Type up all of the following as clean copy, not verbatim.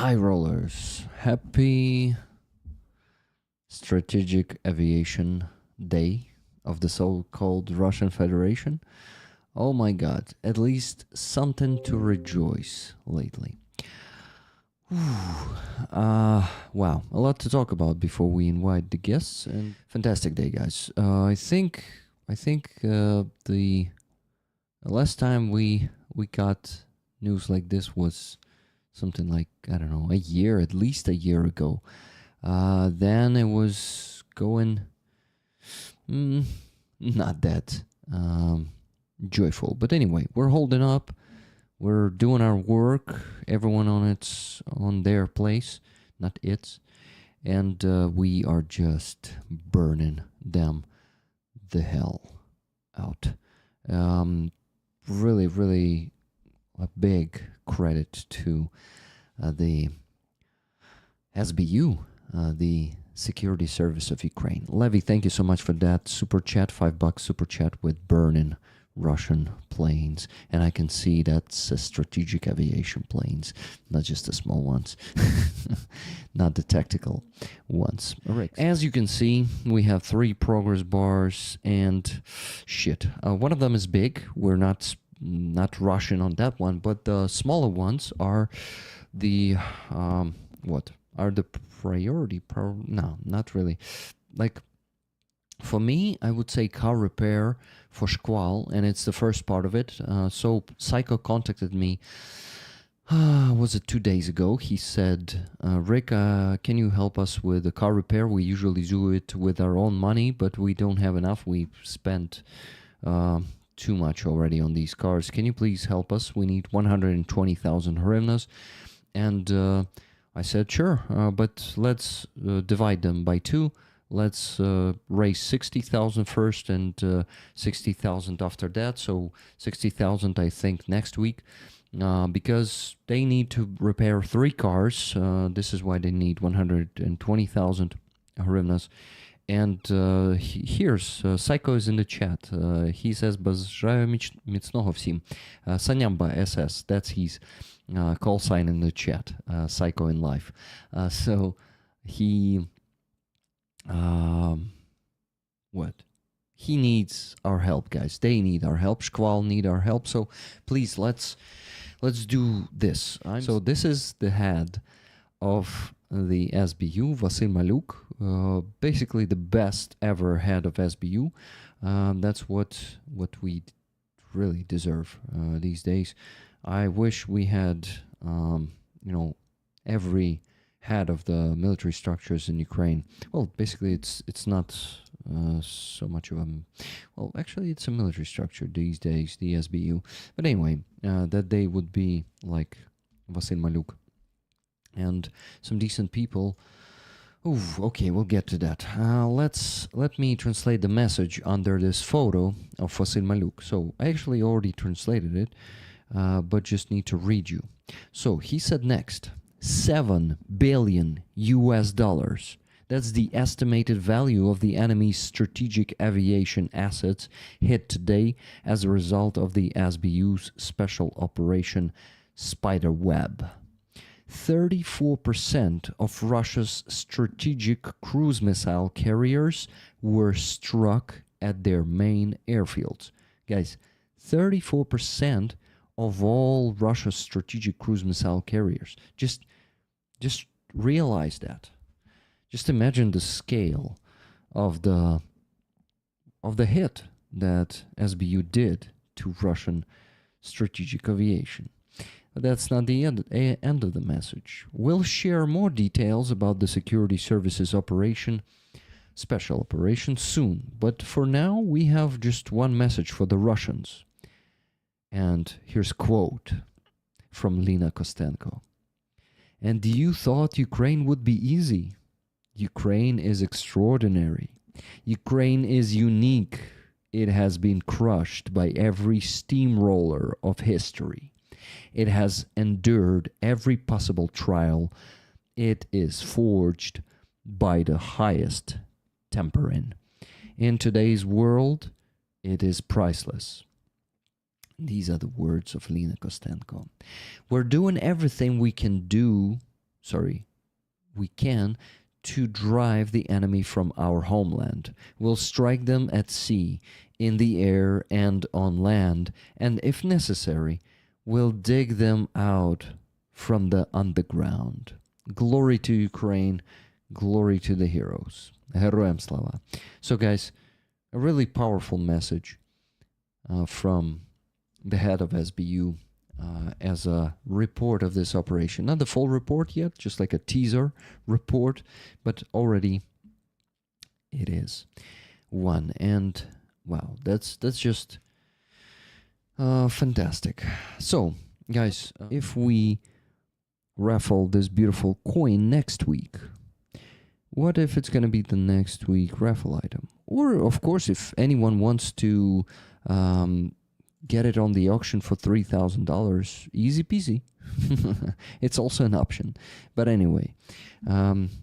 High rollers, happy Strategic Aviation Day of the so-called Russian Federation. Oh my god, at least something to rejoice lately. Wow, a lot to talk about before we invite the guests. And fantastic day, guys. I think the last time we got news like this was something like, I don't know, at least a year ago. Then it was going not that joyful. But anyway, we're holding up. We're doing our work. Everyone on their place, not its. And we are just burning them the hell out. Really, really a big credit to the SBU, the Security Service of Ukraine. Levy, thank you so much for that super chat, $5 super chat with burning Russian planes. And I can see that's strategic aviation planes, not just the small ones, not the tactical ones. As you can see, we have 3 progress bars and shit. One of them is big. We're not rushing on that one, but the smaller ones are the what are the priority? No, not really. Like, for me, I would say car repair for Schval, and it's the first part of it. So Psycho contacted me, was it 2 days ago? He said, Rick, can you help us with the car repair? We usually do it with our own money, but we don't have enough. We've spent too much already on these cars. Can you please help us? We need 120,000 hryvnias. And I said, sure, but let's divide them by 2. Let's raise 60,000 first and 60,000 after that. So 60,000, I think, next week, because they need to repair 3 cars. This is why they need 120,000 hryvnias. And here's Psycho is in the chat. He says, "Бажаю міцного всім." Sanyamba SS, that's his call sign in the chat. Psycho in life. So he, what? He needs our help, guys. They need our help. Schval need our help. So please, let's do this. So this is the head of the SBU, Vasyl Maluk, basically the best ever head of SBU. That's what we really deserve these days. I wish we had, every head of the military structures in Ukraine. Well, basically, it's not so much of a... Well, actually, it's a military structure these days, the SBU. But anyway, that they would be like Vasyl Maluk. And some decent people. Ooh, okay, we'll get to that. Let me translate the message under this photo of Vasyl Maluk. So I actually already translated it, but just need to read you. So he said next, $7 billion. That's the estimated value of the enemy's strategic aviation assets hit today as a result of the SBU's special operation Spiderweb. 34% of Russia's strategic cruise missile carriers were struck at their main airfields. Guys, 34% of all Russia's strategic cruise missile carriers. Just realize that. Just imagine the scale of the hit that SBU did to Russian strategic aviation. But that's not the end of the message. We'll share more details about the security services special operation soon. But for now, we have just one message for the Russians. And here's a quote from Lena Kostenko. And you thought Ukraine would be easy. Ukraine is extraordinary. Ukraine is unique. It has been crushed by every steamroller of history. It has endured every possible trial. It is forged by the highest tempering. In today's world, it is priceless. These are the words of Lena Kostenko. We're doing everything we can do we can to drive the enemy from our homeland. We'll strike them at sea, in the air, and on land, and if necessary, we'll dig them out from the underground. Glory to Ukraine, glory to the heroes. Героям слава. So guys, a really powerful message from the head of SBU as a report of this operation. Not the full report yet, just like a teaser report, but already it is one. And wow, that's just fantastic. So guys, if we raffle this beautiful coin next week, what if it's going to be the next week raffle item? Or, of course, if anyone wants to get it on the auction for $3,000, easy peasy. It's also an option. But anyway,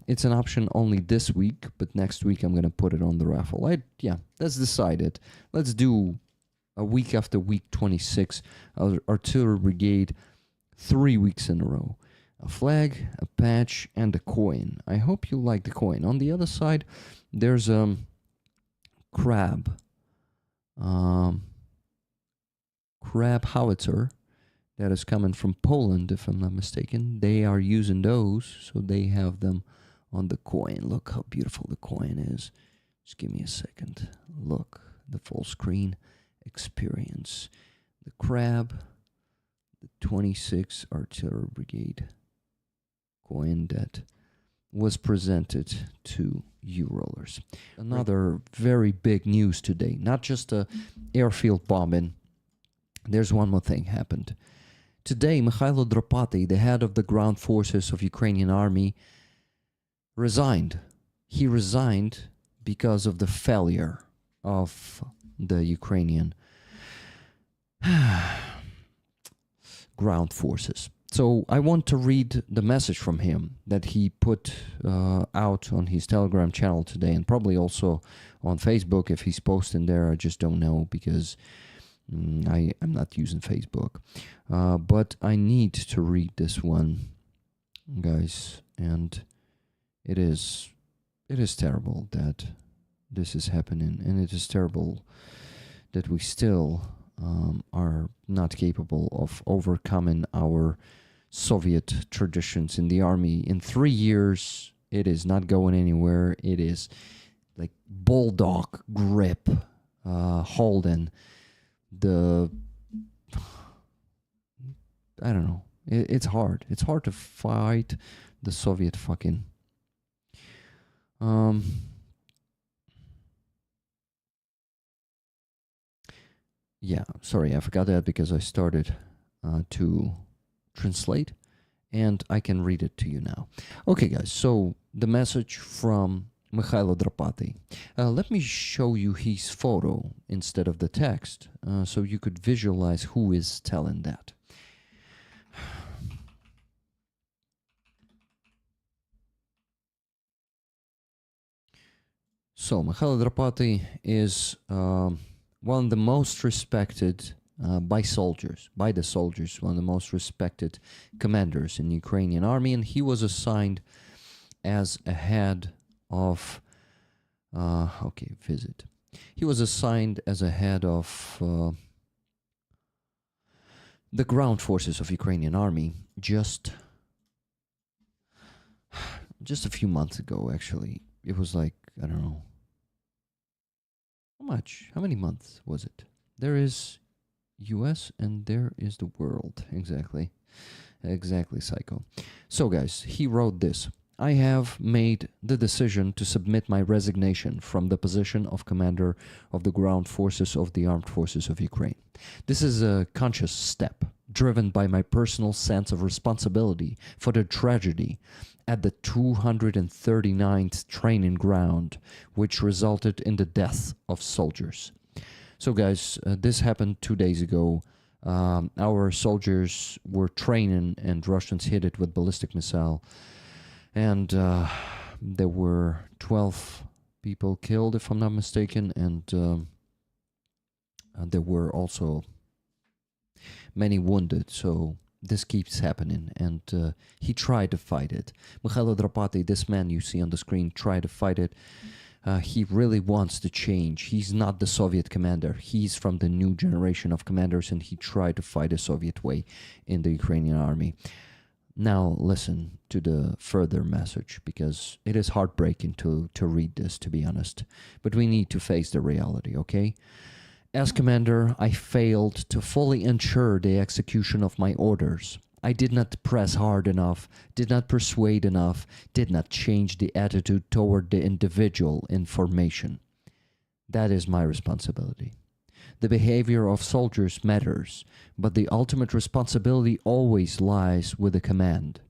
it's an option only this week, but next week I'm going to put it on the raffle. Yeah, that's decided. Let's do a week after week 26, Artillery Brigade, 3 weeks in a row. A flag, a patch, and a coin. I hope you like the coin. On the other side, there's a crab howitzer that is coming from Poland, if I'm not mistaken. They are using those, so they have them on the coin. Look how beautiful the coin is. Just give me a second. Look, the full screen experience. The crab, the 26 Artillery Brigade coin that was presented to you rollers. Another very big news today, not just a airfield bombing. There's one more thing happened. Today, Mikhailo Dropati, the head of the ground forces of Ukrainian army, resigned. He resigned because of the failure of the Ukrainian ground forces. So I want to read the message from him that he put out on his Telegram channel today, and probably also on Facebook if he's posting there. I just don't know because I'm not using Facebook. But I need to read this one, guys, and it is terrible that this is happening, and it is terrible that we still are not capable of overcoming our Soviet traditions in the army. In 3 years, it is not going anywhere. It is like bulldog grip, holding the, I don't know. It's hard. It's hard to fight the Soviet fucking. Yeah, sorry, I forgot that because I started to translate, and I can read it to you now. Okay, guys, so the message from Mikhailo Dropati. Let me show you his photo instead of the text, so you could visualize who is telling that. So, Mikhailo Dropati is one of the most respected by the soldiers, one of the most respected commanders in the Ukrainian army, and he was assigned as a head of, He was assigned as a head of the ground forces of Ukrainian army just a few months ago, actually. It was like, I don't know. How many months was it? There is US and there is the world. Exactly, Psycho. So guys, he wrote this. I have made the decision to submit my resignation from the position of commander of the ground forces of the armed forces of Ukraine. This is a conscious step driven by my personal sense of responsibility for the tragedy at the 239th training ground, which resulted in the death of soldiers. So guys, this happened 2 days ago. Our soldiers were training and Russians hit it with ballistic missile. And there were 12 people killed, if I'm not mistaken, and there were also many wounded. So this keeps happening, and he tried to fight it. Mikhailo Drapati, this man you see on the screen, tried to fight it. He really wants to change. He's not the Soviet commander. He's from the new generation of commanders, and he tried to fight a Soviet way in the Ukrainian army. Now listen to the further message, because it is heartbreaking to read this, to be honest. But we need to face the reality, okay? As commander, I failed to fully ensure the execution of my orders. I did not press hard enough, did not persuade enough, did not change the attitude toward the individual in formation. That is my responsibility. The behavior of soldiers matters, but the ultimate responsibility always lies with the command.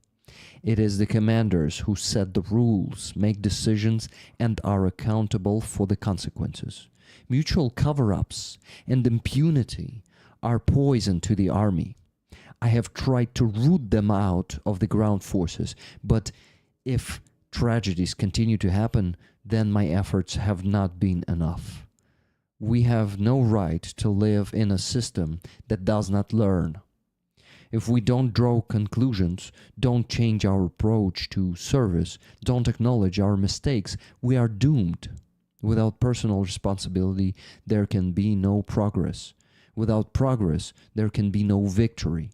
It is the commanders who set the rules, make decisions, and are accountable for the consequences. Mutual cover-ups and impunity are poison to the army. I have tried to root them out of the ground forces, but if tragedies continue to happen, then my efforts have not been enough. We have no right to live in a system that does not learn. If we don't draw conclusions, don't change our approach to service, don't acknowledge our mistakes, we are doomed. Without personal responsibility, there can be no progress. Without progress, there can be no victory.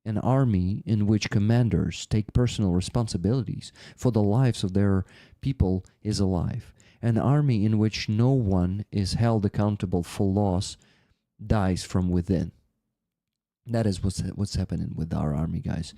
An army in which commanders take personal responsibilities for the lives of their people is alive. An army in which no one is held accountable for loss dies from within. That is what's happening with our army, guys.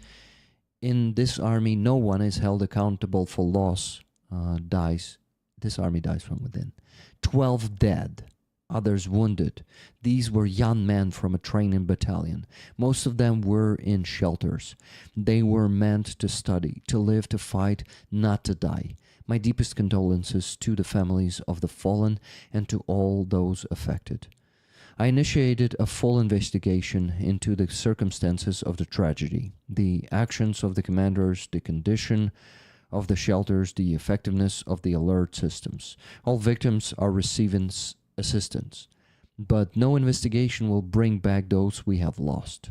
In this army, no one is held accountable for loss. This army dies from within. 12 dead. Others wounded. These were young men from a training battalion. Most of them were in shelters. They were meant to study, to live, to fight, not to die. My deepest condolences to the families of the fallen and to all those affected. I initiated a full investigation into the circumstances of the tragedy, the actions of the commanders, the condition of the shelters, the effectiveness of the alert systems. All victims are receiving assistance, but no investigation will bring back those we have lost.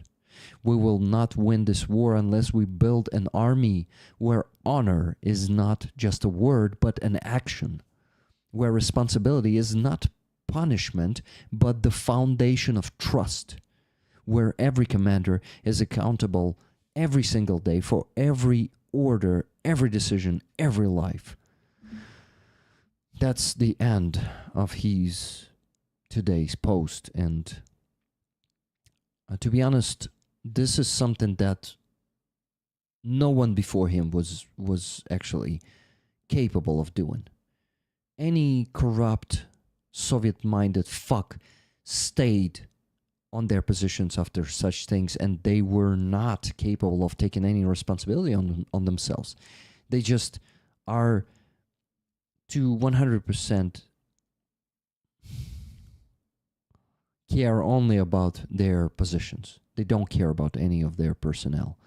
We will not win this war unless we build an army where honor is not just a word but an action, where responsibility is not punishment but the foundation of trust, where every commander is accountable every single day for every order, every decision, every life. That's the end of his today's post, and to be honest, this is something that no one before him was actually capable of doing. Any corrupt, Soviet-minded fuck stayed on their positions after such things, and they were not capable of taking any responsibility on themselves. They just are to 100% care only about their positions. They don't care about any of their personnel.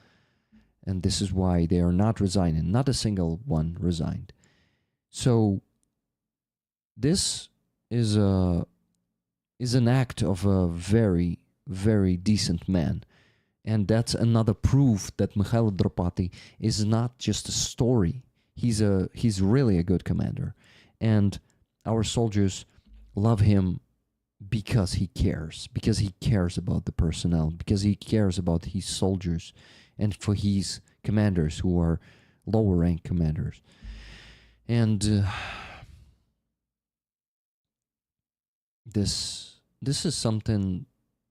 And this is why they are not resigning. Not a single one resigned. So this is an act of a very, very decent man. And that's another proof that Mikhailo Drapati is not just a story. He's really a good commander. And our soldiers love him because he cares about the personnel, because he cares about his soldiers and for his commanders who are lower rank commanders. And this is something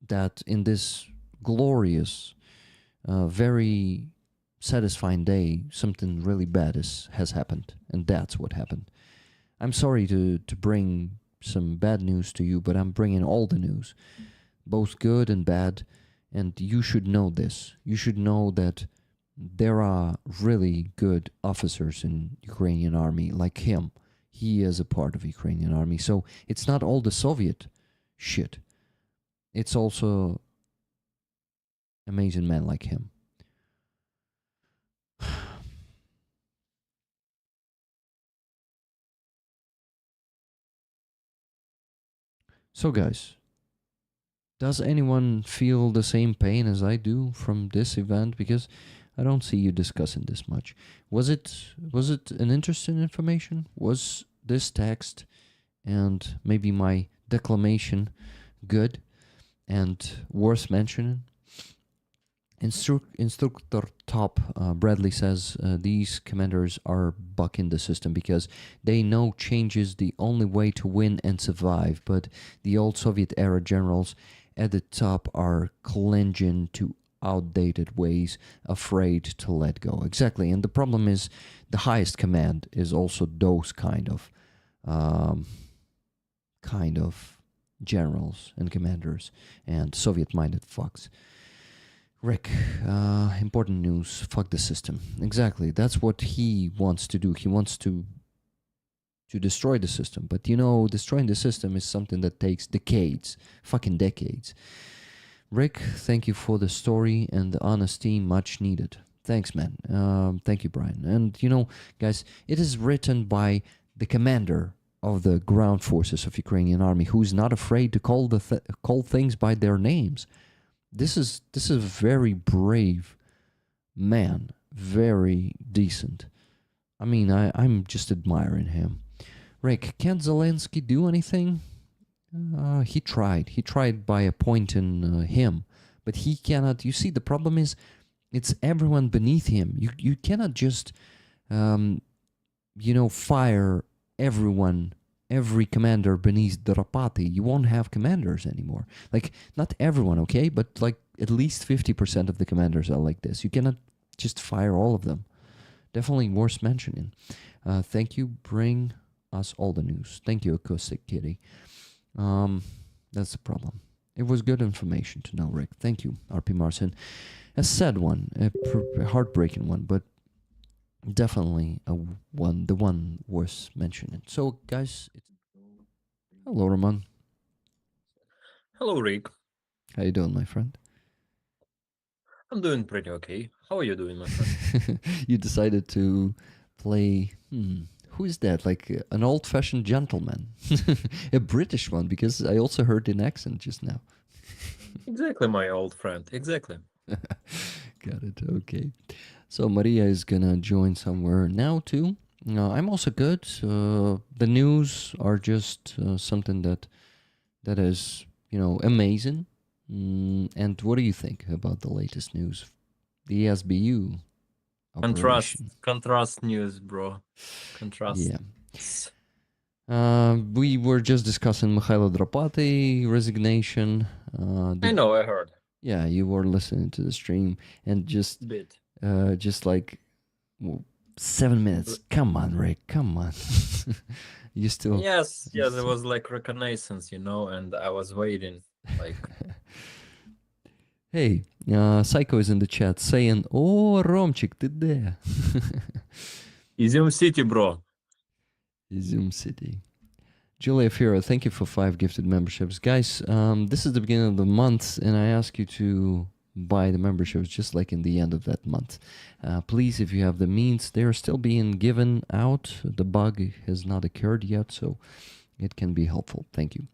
that in this glorious, very satisfying day, something really bad has happened, and that's what happened. I'm sorry to bring some bad news to you, but I'm bringing all the news, both good and bad, and you should know this. You should know that there are really good officers in Ukrainian army like him. He is a part of Ukrainian army, so it's not all the Soviet shit. It's also amazing men like him. So guys, Does anyone feel the same pain as I do from this event? Because I don't see you discussing this much. Was it an interesting information? Was this text and maybe my declamation good and worth mentioning? Instructor Top Bradley says these commanders are bucking the system because they know change is the only way to win and survive, but the old Soviet era generals at the top are clinging to outdated ways, afraid to let go. Exactly, and the problem is the highest command is also those kind of generals and commanders and Soviet-minded fucks. Rick, important news. Fuck the system. Exactly. That's what he wants to do. He wants to destroy the system. But you know, destroying the system is something that takes decades. Fucking decades. Rick, thank you for the story and the honesty. Much needed. Thanks, man. Thank you, Brian. And you know, guys, it is written by the commander of the ground forces of Ukrainian army, who's not afraid to call call things by their names. This is a very brave man, very decent. I mean, I'm just admiring him. Rick, can't Zelensky do anything? He tried. He tried by appointing him, but he cannot. You see, the problem is, it's everyone beneath him. You cannot just, fire everyone. Every commander beneath Dropati, you won't have commanders anymore. Like, not everyone, okay? But like at least 50% of the commanders are like this. You cannot just fire all of them. Definitely worth mentioning. Thank you. Bring us all the news. Thank you, Acoustic Kitty. That's the problem. It was good information to know, Rick. Thank you, RP Marcin. A sad one, a heartbreaking one, but definitely the one worth mentioning. So, guys, hello, Roman. Hello, Rick. How you doing, my friend? I'm doing pretty okay. How are you doing, my friend? You decided to play. Who is that? Like an old-fashioned gentleman, a British one, because I also heard an accent just now. Exactly, my old friend. Exactly. Got it. Okay. So Maria is gonna join somewhere now too. I'm also good. The news are just something that is amazing. And what do you think about the latest news? The SBU operation. Contrast news, bro. Contrast. Yeah. We were just discussing Mikhailo Dropati resignation. I know, I heard. Yeah, you were listening to the stream and just like 7 minutes. Come on, Rick. Come on. You still. Yes, it was like reconnaissance, and I was waiting. Like. Hey, Psycho is in the chat saying, "Oh, Romchik, ты there?" Izum City, bro. Izum City. Julia Fira, thank you for 5 gifted memberships. Guys, this is the beginning of the month, and I ask you to buy the memberships just like in the end of that month. Please, if you have the means, they are still being given out. The bug has not occurred yet, so it can be helpful. Thank you.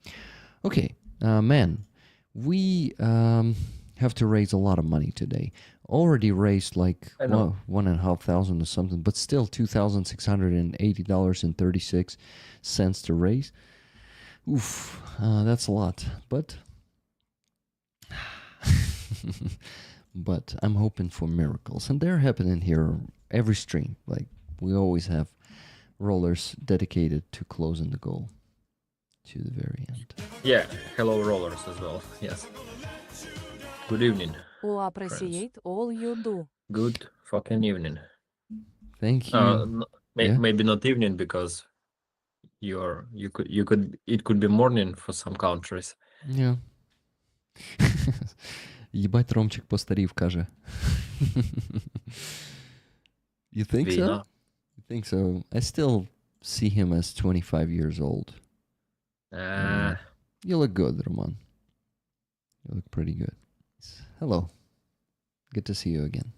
Okay, man, we have to raise a lot of money today. Already raised like $1,500 or something, but still $2,680.36 to raise. Oof, that's a lot. But but I'm hoping for miracles, and they're happening here every stream. Like we always have rollers dedicated to closing the goal to the very end. Yeah, hello rollers as well. Yes. Good evening. We appreciate all you do. Good fucking evening. Thank you. Maybe not evening because it could be morning for some countries. Yeah. Ебать, Ромчик постарів, каже. You think so? You think so? I still see him as 25 years old. You look good, Roman. You look pretty good. Hello. Good to see you again.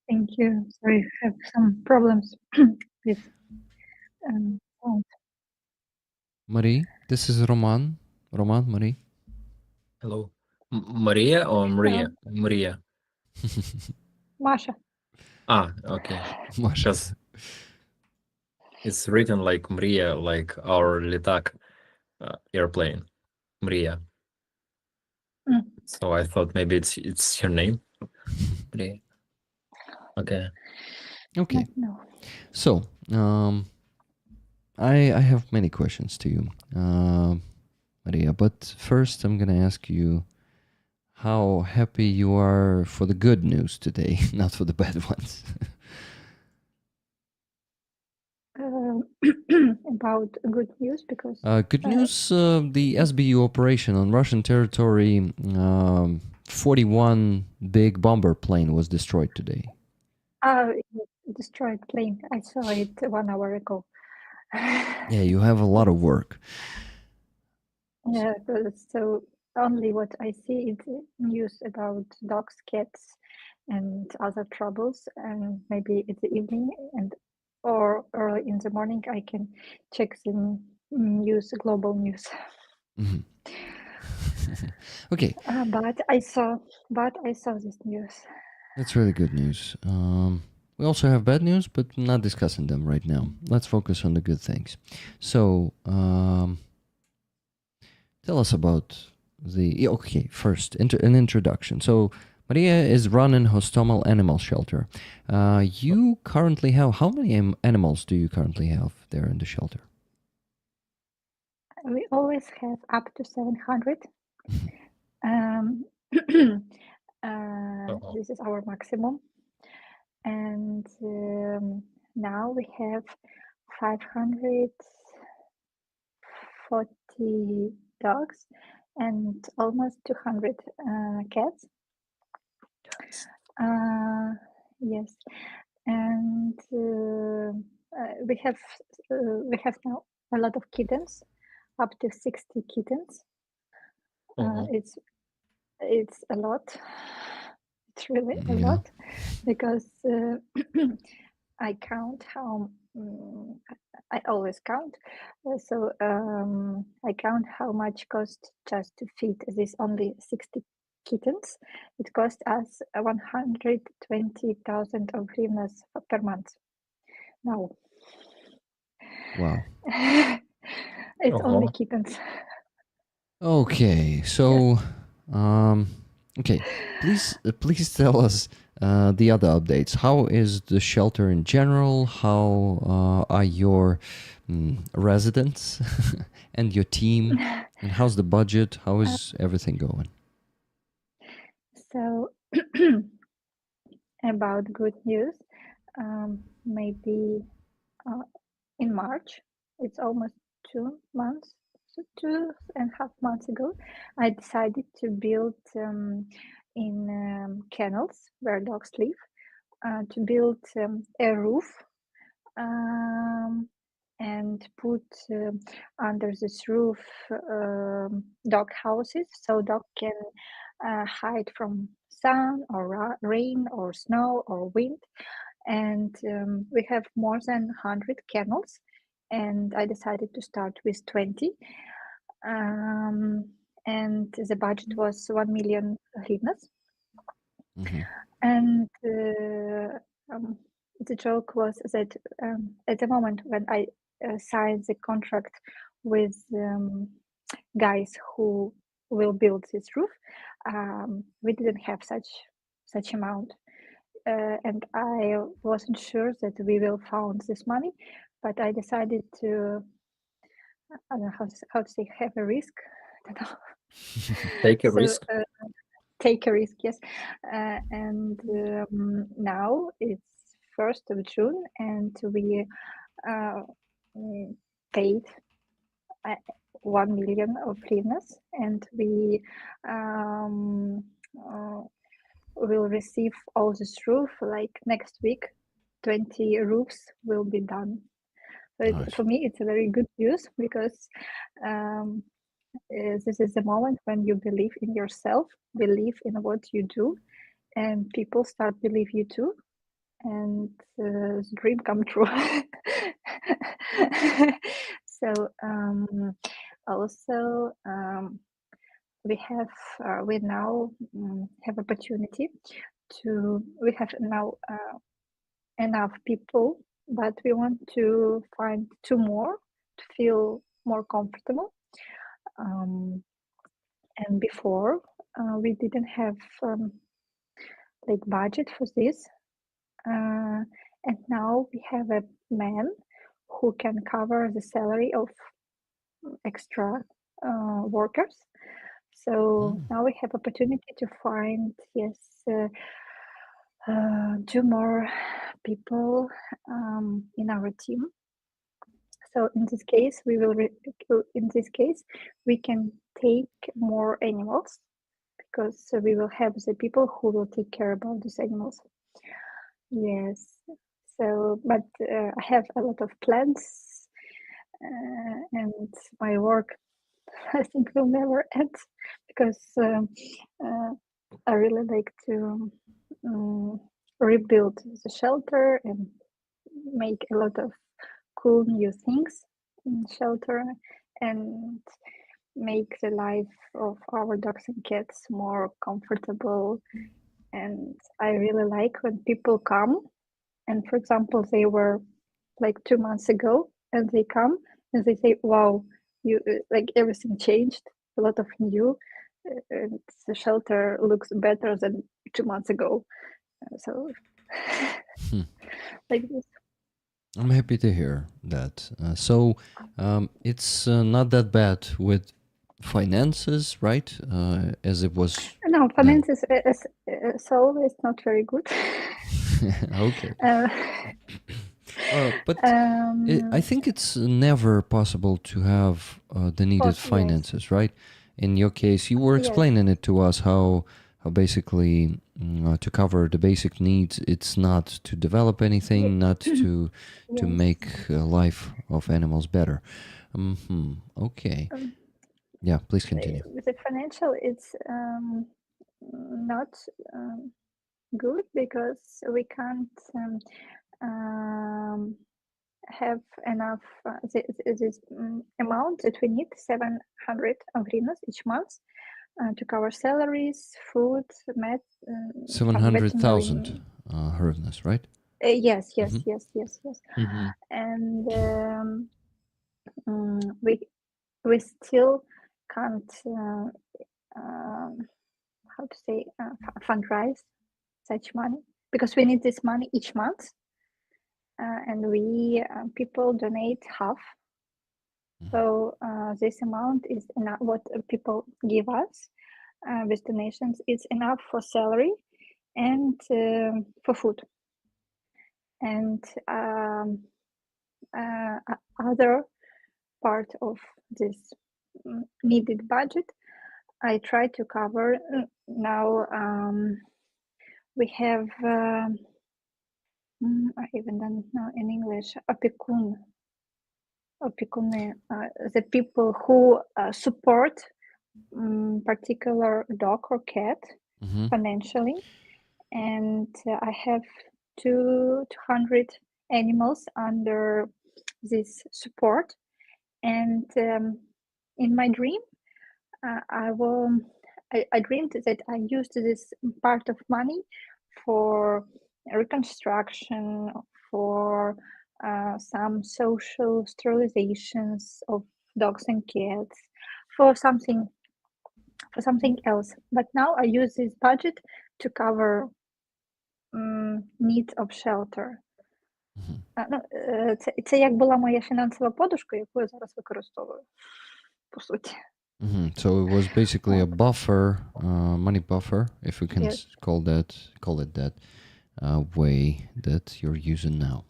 Thank you. Sorry, I have some problems with sound. Marie, this is Roman. Roman, Marie. Hello. Maria or Maria? Maria. Masha. Okay. Masha. Because it's written like Maria, like our Letak airplane. Maria. Mm. So I thought maybe it's her name. Maria. Okay. Okay. No. So, I have many questions to you, Maria, but first I'm going to ask you how happy you are for the good news today, not for the bad ones. About good news because Good news, the SBU operation on Russian territory, 41 big bomber plane was destroyed today. destroyed plane. I saw it 1 hour ago. Yeah, you have a lot of work. Yeah, so only what I see is news about dogs, cats, and other troubles, and maybe in the evening or early in the morning I can check the news, global news. Mhm. Okay, But I saw this news. that's really good news. We also have bad news, but I'm not discussing them right now. Let's focus on the good things. So, tell us about okay, first, an introduction. So, Maria is running Hostomel Animal Shelter. You currently have, how many animals do you currently have there in the shelter? We always have up to 700. Um, this is our maximum. And now we have 540 dogs and almost 200 cats. Yes, and we have now a lot of kittens, up to 60 kittens. It's a lot. It's really a Yeah. lot because I count how I always count. I count how much cost just to feed these only 60 kittens. It cost us 120,000 of hryvnias per month. Now, Wow. it's only kittens. Okay, so, okay, please tell us the other updates. How is the shelter in general? How are your residents and your team? And how's the budget? How is everything going? So, about good news, maybe in March, it's almost 2 months, so 2.5 months ago, I decided to build in kennels where dogs live, to build a roof and put under this roof dog houses so dog can hide from sun or rain or snow or wind. And we have more than 100 kennels, and I decided to start with 20. And the budget was 1 million hryvnias. Mm-hmm. And the joke was that at the moment when I signed the contract with guys who will build this roof, we didn't have such amount, and I wasn't sure that we will found this money, but I decided to, I don't know how to say, have a risk. I don't know. Take a risk. Take a risk, yes. And now it's 1st of June, and we paid 1 million of hryvnias, and we will receive all this roof like next week. 20 roofs will be done. So Nice. for me, it's a very good news because this is the moment when you believe in yourself, believe in what you do, and people start believe you too, and the dream come true. So also we now have opportunity we have now enough people, but we want to find two more to feel more comfortable. And before we didn't have like budget for this, and now we have a man who can cover the salary of extra workers. So now we have opportunity to find two more people in our team. So in this case, we can take more animals because we will have the people who will take care about these animals. Yes. So, but I have a lot of plans, and my work I think will never end because I really like to rebuild the shelter and make a lot of cool new things in shelter and make the life of our dogs and cats more comfortable. And I really like when people come, and for example, they were like 2 months ago, and they come and they say, "Wow, you like everything changed, a lot of new, and the shelter looks better than 2 months ago." So, like this. I'm happy to hear that. So it's not that bad with finances, right? As it was. No, finances is always not very good. Okay. But I think it's never possible to have the needed finances, yes. right? In your case, you were explaining it to us how basically to cover the basic needs, it's not to develop anything, not to make life of animals better. Okay. Yeah, please continue. With the financial, it's not good because we can't have enough this amount that we need 700 hryvnias each month to cover salaries, food, 700,000 hryvnias, right? Yes. Mm-hmm. And we still can't how to say fundraise such money because we need this money each month, and we people donate half. So this amount is enough. What people give us with donations is enough for salary and for food. And other part of this needed budget, I try to cover. Now we have, I even don't know in English, opiekunny, the people who support particular dog or cat financially. And I have 200 animals under this support. And in my dream, I dreamed that I used this part of money for reconstruction, for some social sterilizations of dogs and cats, for something else. But now I use this budget to cover needs of shelter. Це як була моя фінансова подушка, яку я зараз використовую, по суті. So it was basically a buffer, money buffer, if we can call it that way that you're using now.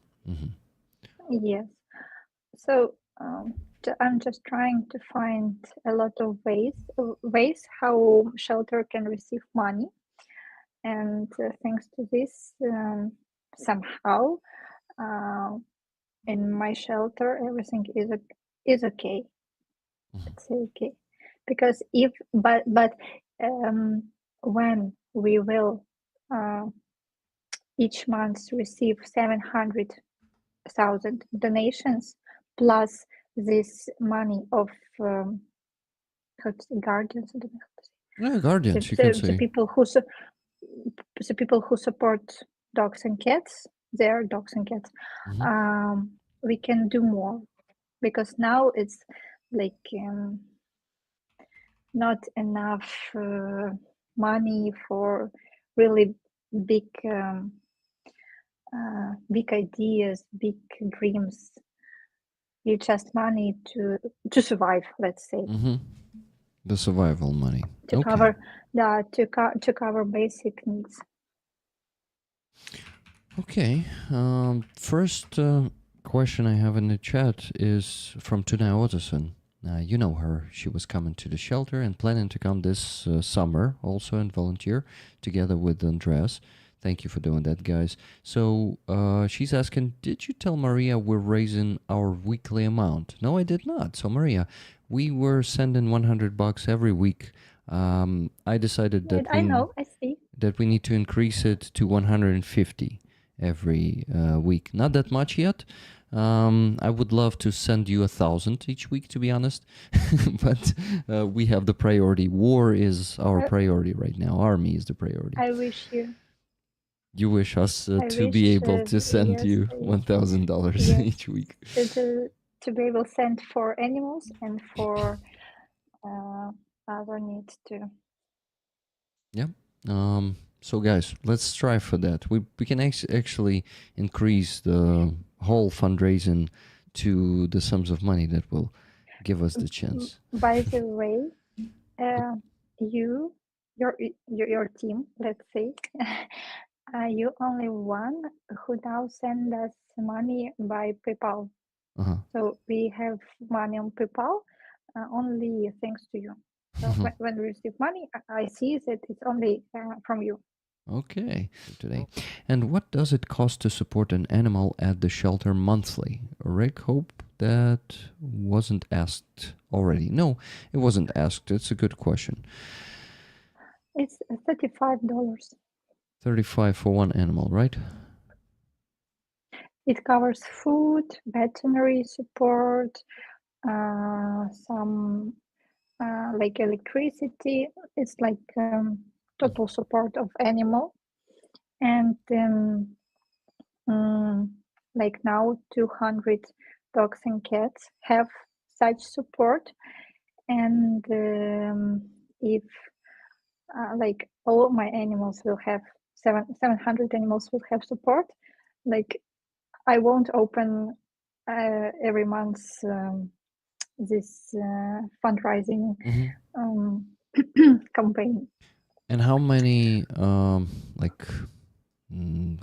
Yes. So I'm just trying to find a lot of ways how shelter can receive money, and thanks to this, somehow in my shelter everything is okay. It's okay. Because when we will each month receive 700,000 donations plus this money of guardians, I don't know how to Yeah, guardians, you can The say. people who support dogs and cats, their dogs and cats, Mhm. we can do more, because now it's like not enough money for really big big ideas, big dreams. You just money to survive, let's say, Mm-hmm. The survival money. to Okay. cover to cover basic needs. Okay. First question I have in the chat is from Tuna Otterson. You know her. She was coming to the shelter and planning to come this summer also and volunteer together with Andreas. Thank you for doing that, guys. So she's asking, did you tell Maria we're raising our weekly amount? No, I did not. So Maria, we were sending $100 every week. I decided that I know, I see. we need to increase it to 150 every week. Not that much yet. I would love to send you 1,000 each week, to be honest, but we have the priority. War is our priority right now. Army is the priority. I wish you. You wish us I to wish, be able to send yes, you $1,000 yes, each week. to be able to send for animals and for other needs too. Yeah. So guys, let's strive for that. We can actually increase the whole fundraising to the sums of money that will give us the chance. By the way, your team, let's say, you only one who now send us money by PayPal. Uh-huh. So we have money on PayPal only thanks to you. So when we receive money, I see that it's only from you. Okay, today. And what does it cost to support an animal at the shelter monthly? Rick, hope that wasn't asked already. No, it wasn't asked. It's a good question. It's $35. 35 for one animal, right? It covers food, veterinary support, some like electricity. It's like total support of animal, and like now 200 dogs and cats have such support, and if like all my animals will have 700 animals will have support, like I won't open every month this fundraising campaign. And how many, like,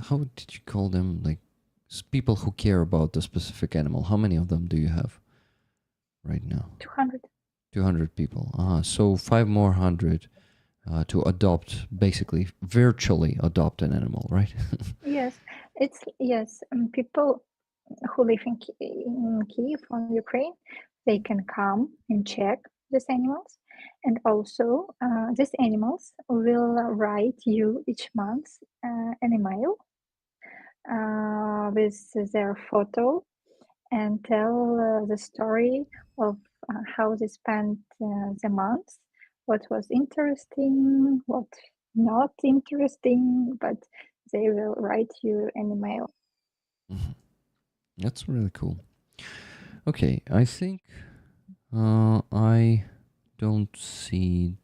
how did you call them? Like, people who care about the specific animal. How many of them do you have right now? 200. 200 people. So 500 more to adopt, basically, virtually adopt an animal, right? Yes, it's people who live in Kiev from Ukraine, they can come and check these animals, and also these animals will write you each month an email with their photo and tell the story of how they spent the month, what was interesting, what not interesting, but they will write you an email. That's really cool. Okay, I think I don't see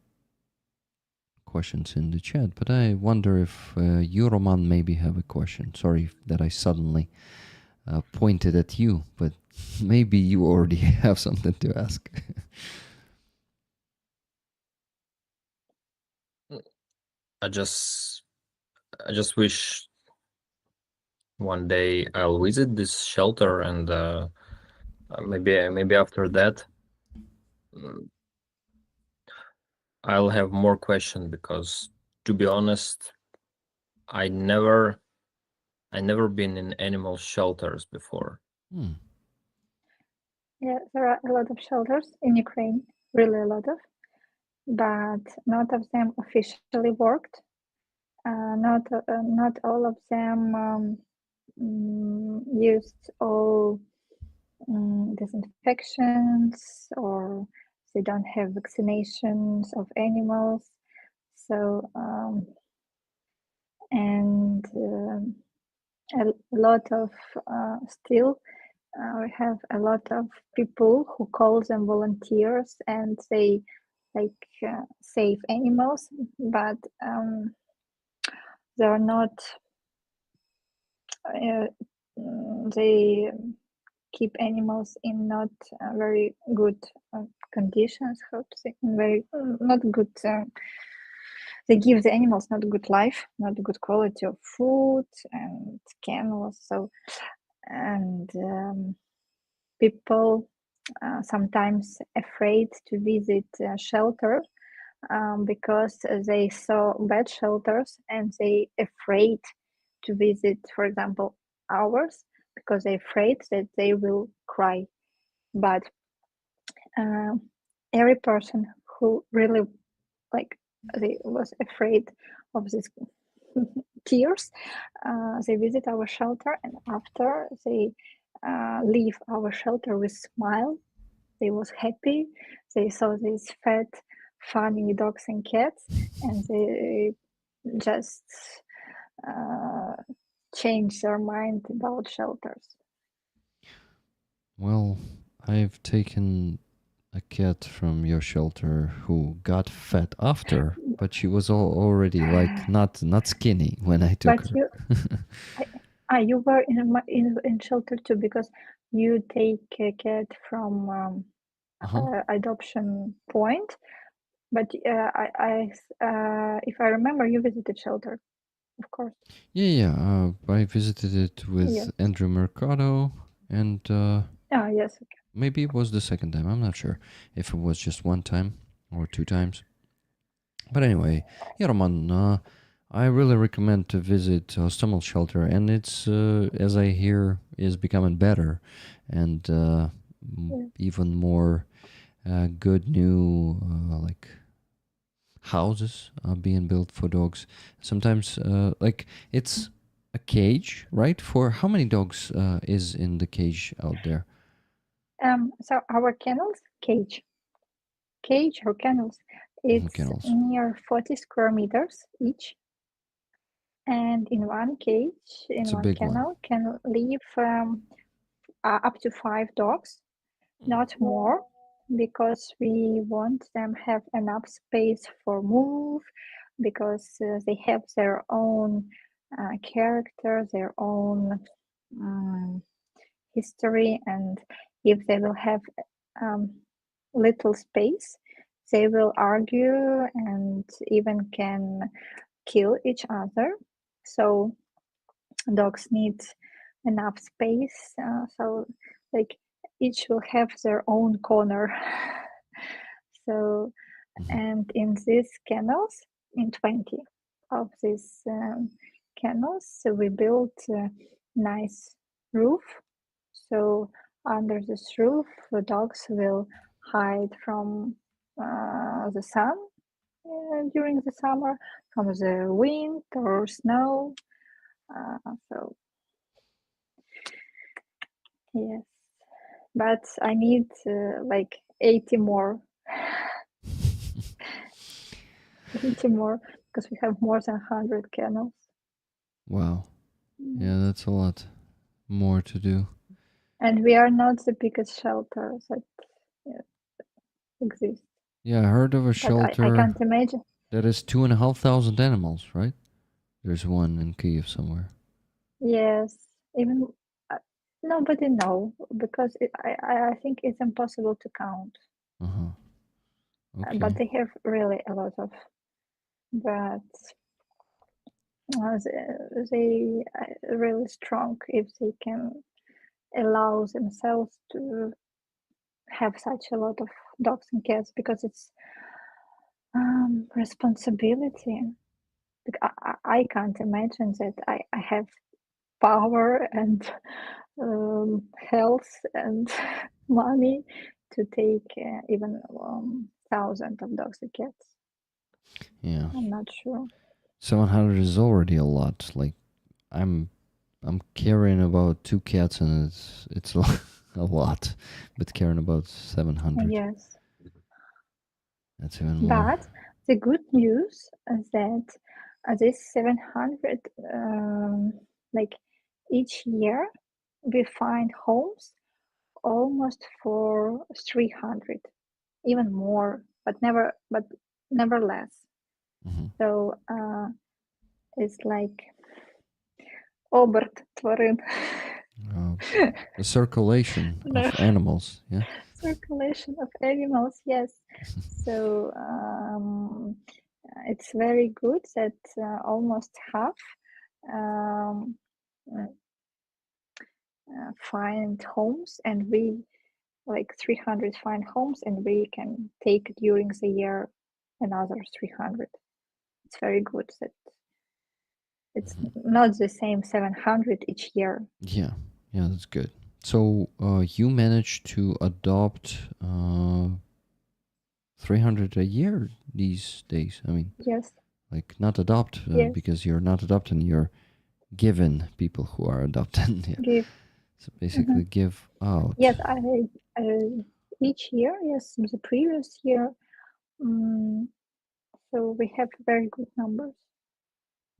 questions in the chat, but I wonder if you, Roman, maybe have a question. Sorry that I suddenly pointed at you, but maybe you already have something to ask. I just wish one day I'll visit this shelter, and maybe after that I'll have more questions, because to be honest, I never been in animal shelters before. Yeah, there are a lot of shelters in Ukraine, really a lot of, but not of them officially worked. Not all of them used all disinfections, or they don't have vaccinations of animals. So and a lot of still we have a lot of people who call them volunteers, and they like save animals, but they are not they keep animals in not very good conditions, how to say, in very not good they give the animals not good life, not good quality of food and kennels. So and people sometimes afraid to visit shelter because they saw bad shelters, and they afraid to visit, for example, ours, because they're afraid that they will cry. But every person who really like they was afraid of these tears, they visit our shelter, and after they leave our shelter with smile. They was happy. They saw these fat, funny dogs and cats, and they just changed their mind about shelters. Well, I've taken a cat from your shelter who got fat after, but she was already like not skinny when I took But her. you were in shelter too, because you take a cat from adoption point. But if I remember, you visited shelter, of course. Yeah. I visited it with Yes. Andrew Mercado, and Yes. Okay. maybe it was the second time. I'm not sure if it was just one time or two times. But anyway, yeah, Roman, I really recommend to visit Stumble Shelter, and it's, as I hear, is becoming better, and even more good new like houses are being built for dogs. Sometimes, like it's a cage, right? For how many dogs is in the cage out there? So our kennels, cage or kennels, it's Kennels. near 40 square meters each, and in one cage, in It's a one big kennel, can live up to 5 dogs, not more, because we want them have enough space for move, because they have their own character, their own history, and if they will have little space, they will argue and even can kill each other. So dogs need enough space, so like each will have their own corner. So and in these kennels, in 20 of these kennels, so we built a nice roof. So under this roof, the dogs will hide from the sun during the summer, from the wind or snow. So yes, but I need like 80 more. 80 more, because we have more than 100 kennels. Wow. Yeah, that's a lot more to do. And we are not the biggest shelter that exists. Yeah, I heard of a But shelter I can't imagine. that is 2,500 animals, right? There's one in Kyiv somewhere. Yes, even nobody know, because I think it's impossible to count. Okay. But they have really a lot of. But they are really strong if they can allow themselves to have such a lot of dogs and cats, because it's responsibility. I can't imagine that I have power and health and money to take even thousands of dogs and cats. Yeah. I'm not sure. 700 is already a lot. Like I'm carrying about 2 cats, and it's a lot, but carrying about 700. Yes, That's even more. but the good news is that this 700, like each year, we find homes almost for 300, even more, but never less. Hmm. So it's like оберт тварин. The circulation No. of animals. Yeah. Circulation of animals, yes. So it's very good that almost half um, find homes, and we like 300 find homes, and we can take during the year another 300. It's very good that it's not the same 700 each year. Yeah. Yeah, that's good. So you managed to adopt 300 a year these days. I mean, Yes, like not adopt yes. because you're not adopting, you're given people who are adopting. Yeah. Give. So basically give out. Yes, I each year, yes, the previous year. So we have very good numbers.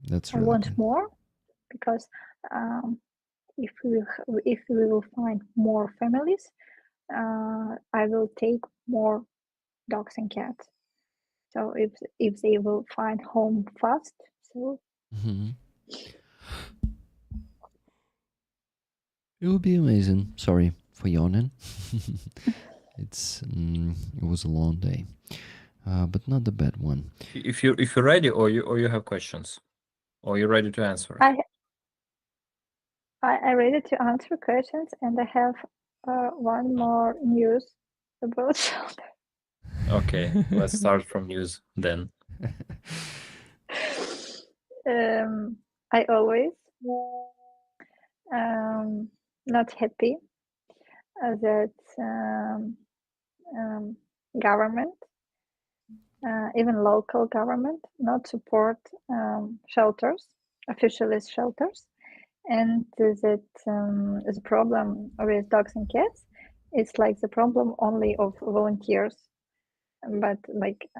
That's I really want good. more because if we will find more families, I will take more dogs and cats. So if they will find home fast, so Hmm. It would be amazing. Sorry for yawning. It was a long day, but not a bad one. If you're ready, or you have questions, or you're ready to answer. I ready to answer questions, and I have one more news about shelter. Okay, let's start from news then. I always not happy that government, even local government, not support shelters, officialist shelters, and that the problem with dogs and cats is like the problem only of volunteers, but like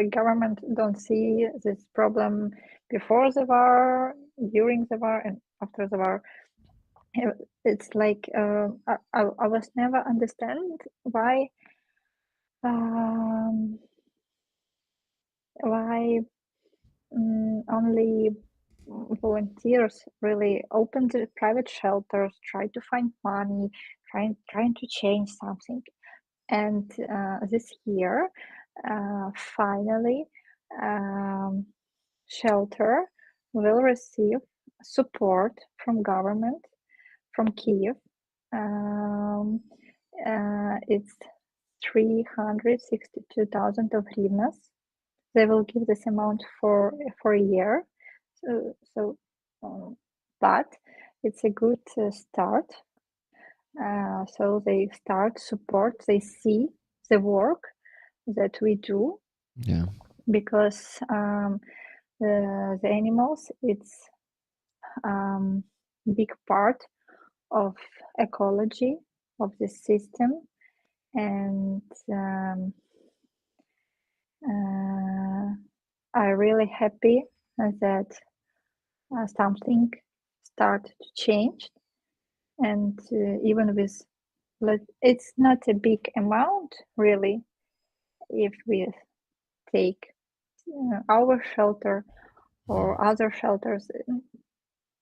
government don't see this problem before the war, during the war, and after the war. It's like I was never understand why only volunteers really open the private shelters, try to find money, trying to change something. And this year, finally, shelter will receive support from government, from Kiev. It's 362,000 of hryvnias. They will give this amount for a year. But it's a good start. So they start support. They see the work that we do. Yeah. Because the animals, it's big part of ecology of the system, and I'm really happy that something start to change, and even with, it's not a big amount really if we take our shelter or other shelters.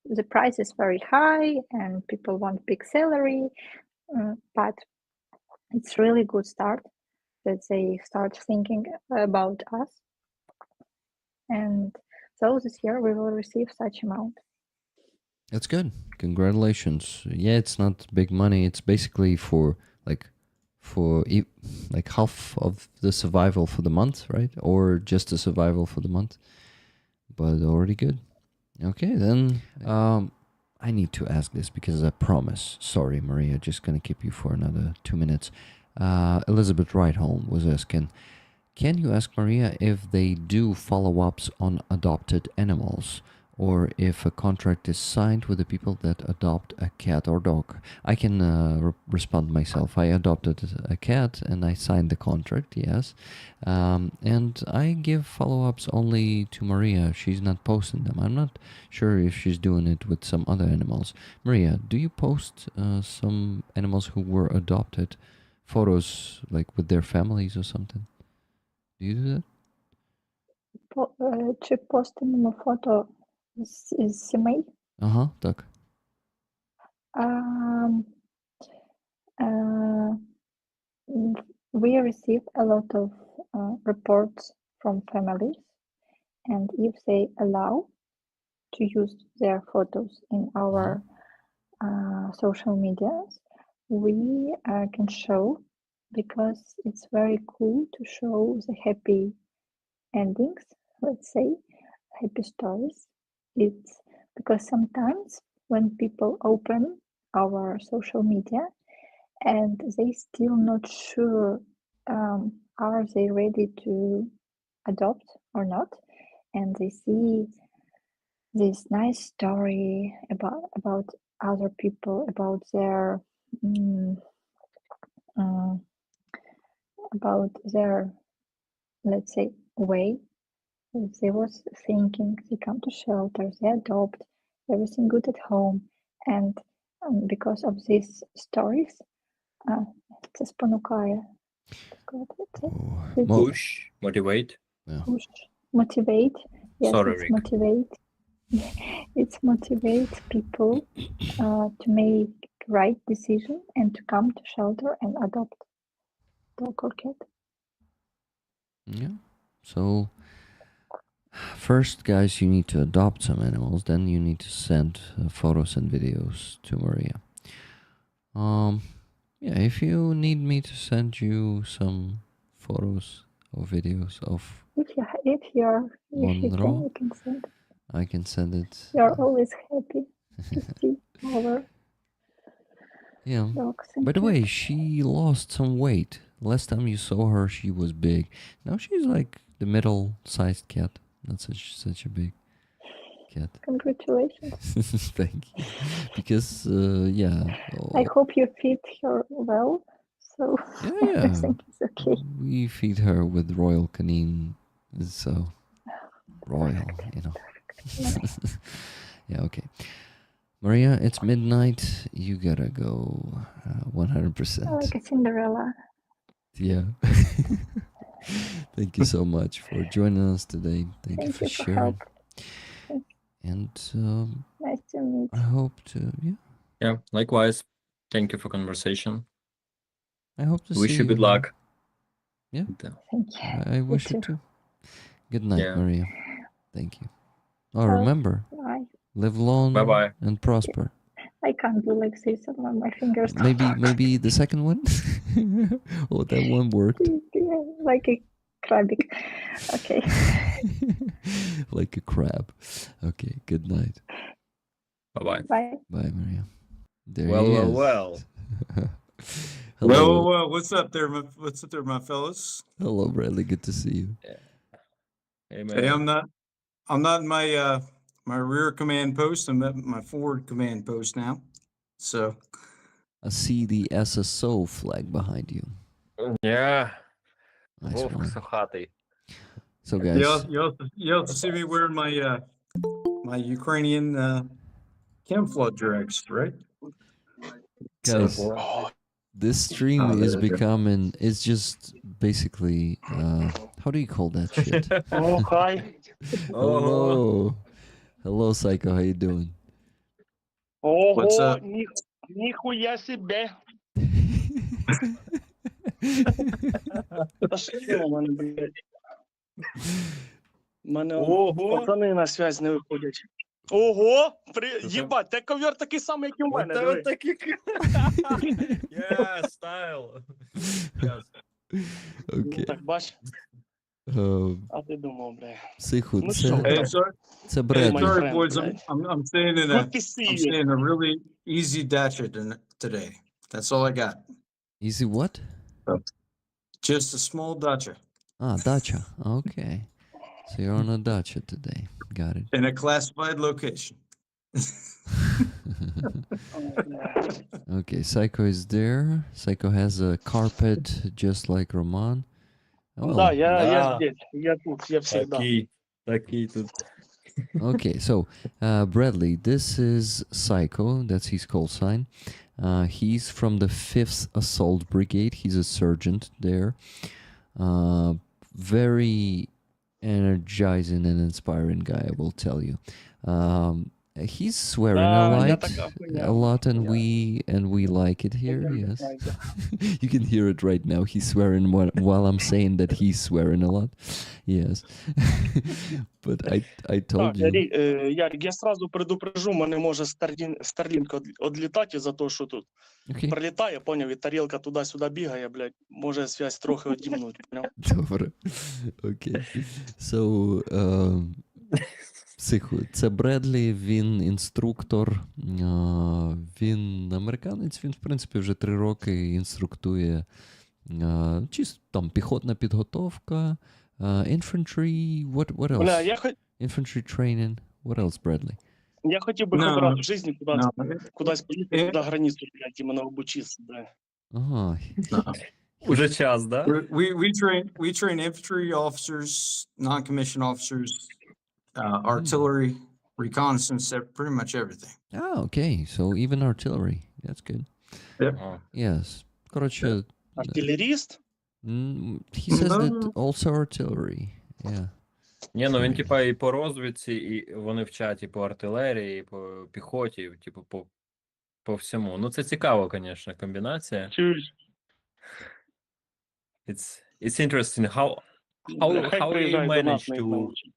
The price is very high and people want big salary, but it's really good start that they start thinking about us, and so this year we will receive such amount. That's good. Congratulations. Yeah, it's not big money. It's basically for like half of the survival for the month, right? Or just the survival for the month. But already good. Okay, then I need to ask this because I promise. Sorry, Maria, just gonna keep you for another 2 minutes. Elizabeth Rightholm was asking, can you ask Maria if they do follow-ups on adopted animals, or if a contract is signed with the people that adopt a cat or dog. I can respond myself. I adopted a cat and I signed the contract, yes. And I give follow-ups only to Maria. She's not posting them. I'm not sure if she's doing it with some other animals. Maria, do you post some animals who were adopted, photos like with their families or something? Do you do that? Чи постимо фото з сімей? Ага, так. We receive a lot of reports from families, and if they allow to use their photos in our social medias, we can show, because it's very cool to show the happy endings, let's say, happy stories. It's because sometimes when people open our social media and they still not sure are they ready to adopt or not, and they see this nice story about other people, about their let's say way. They was thinking, they come to shelters, they adopt, everything good at home, and because of these stories, це спонукає. Push, motivate. Push, motivate. Yes, Sorry, it's Rick. motivate. It's motivate people to make right decision and to come to shelter and adopt dog or cat. Yeah. So first, guys, you need to adopt some animals. Then you need to send photos and videos to Maria. Yeah, if you need me to send you some photos or videos of If you Monroe, you can send. I can send it. You're always happy to see our Yeah. dogs and By the cats. way, she lost some weight. Last time you saw her, she was big. Now she's like the middle-sized cat. Not such a big cat. Congratulations. Thank you. Because yeah. I hope you feed her well, so Yeah. everything is okay. We feed her with Royal Canin. So royal, you know. Yeah, okay. Maria, it's midnight. You gotta go 100%. Like a Cinderella. Yeah. Thank you so much for joining us today. Thank you for sharing. help. And Nice to meet. I hope to, Yeah, likewise. Thank you for conversation. I hope to Wish see you good luck. Yeah. Thank you. I wish you too. too. Good night, Yeah. Maria. Thank you. Oh, Bye. remember, Bye. live long Bye-bye. and prosper. I can't do like this on my fingers. Maybe the second one? Oh, that one worked. Like a crabby. Okay. Like a crab. Okay, good night. Bye-bye. Bye. Bye, Maria. There Well, he well, is. well. Hello. Well, what's up there, my fellas? Hello, Bradley. Good to see you. Hey, man. Hey, I'm not in my my rear command post. I'm at my forward command post now. So I see the SSO flag behind you. Yeah. Nice Вовк one. Сахатий. So, guys, you also see me wearing my my Ukrainian camouflage rags, right? guys, So, this stream Oh, is there we go. becoming, it's just basically, how do you call that shit? Oh, hi. Hello. Hello, Psycho. How you doing? What's Ого, up? ніхуя себе. Та що в мене, блядь? У мене Ого. пацани на связь не виходять. Ого! Єбать, те ковер такий самий, як і у мене. Вот диви. это таки... Yeah, style. Yes. Окей. Так, бач, Е, а ти думав, бля. Психу, Ну що, Hey, це sorry, Бредлі. sorry, boys. I'm staying in a Good to see I'm you. staying in a really easy dacha today. That's all I got. Easy what? Just a small dacha. Ah, dacha. Okay. So you're on a dacha today. Got it. In a classified location. Okay, Psycho is there. Psycho has a carpet just like Roman. Oh, Да, я Да. здесь, я тут, я всегда. Такий тут. okay. So, Bradley, this is Psycho. That's his call sign. He's from the 5th Assault Brigade. He's a sergeant there. Very energizing and inspiring guy, I will tell you. He's swearing Да, я a так a lot, and we like it here. Yes, you can hear it right now. He's swearing while I'm saying that he's swearing a lot. Yes, but I told Так, you. Ярик, я сразу предупрежу, мене може Старлінк одлітати за те, що тут Okay. прилітає, поняв, і тарілка туди-сюди бігає, блядь, може зв'язь трохи одімнуть, поняв? Добре. Окей. So, психу, це Бредлі, він інструктор, він американець, він, в принципі, вже 3 роки інструктує чисто там піхотна підготовка, infantry, what else? Бля, Infantry training, what else, Bradley? я хотів би No, хоч раз в житті No. кудись поїхати на границю, блядь, іменно обучитися, блядь. Ага. Уже час, да? We train infantry officers, non-commissioned officers, artillery, reconnaissance, pretty much everything. Ah, okay, so even artillery, that's good. Ага. Yes. Коротше, Артилеріст? he says that also artillery, yeah. Ні, ну він типа і по розвідці, і вони вчать і по артилерії, і по піхоті, типу по всьому. Ну це цікаво, звісно, комбінація. Чуєш? It's interesting how Хай you приїжджає до нас manage на їх to научить.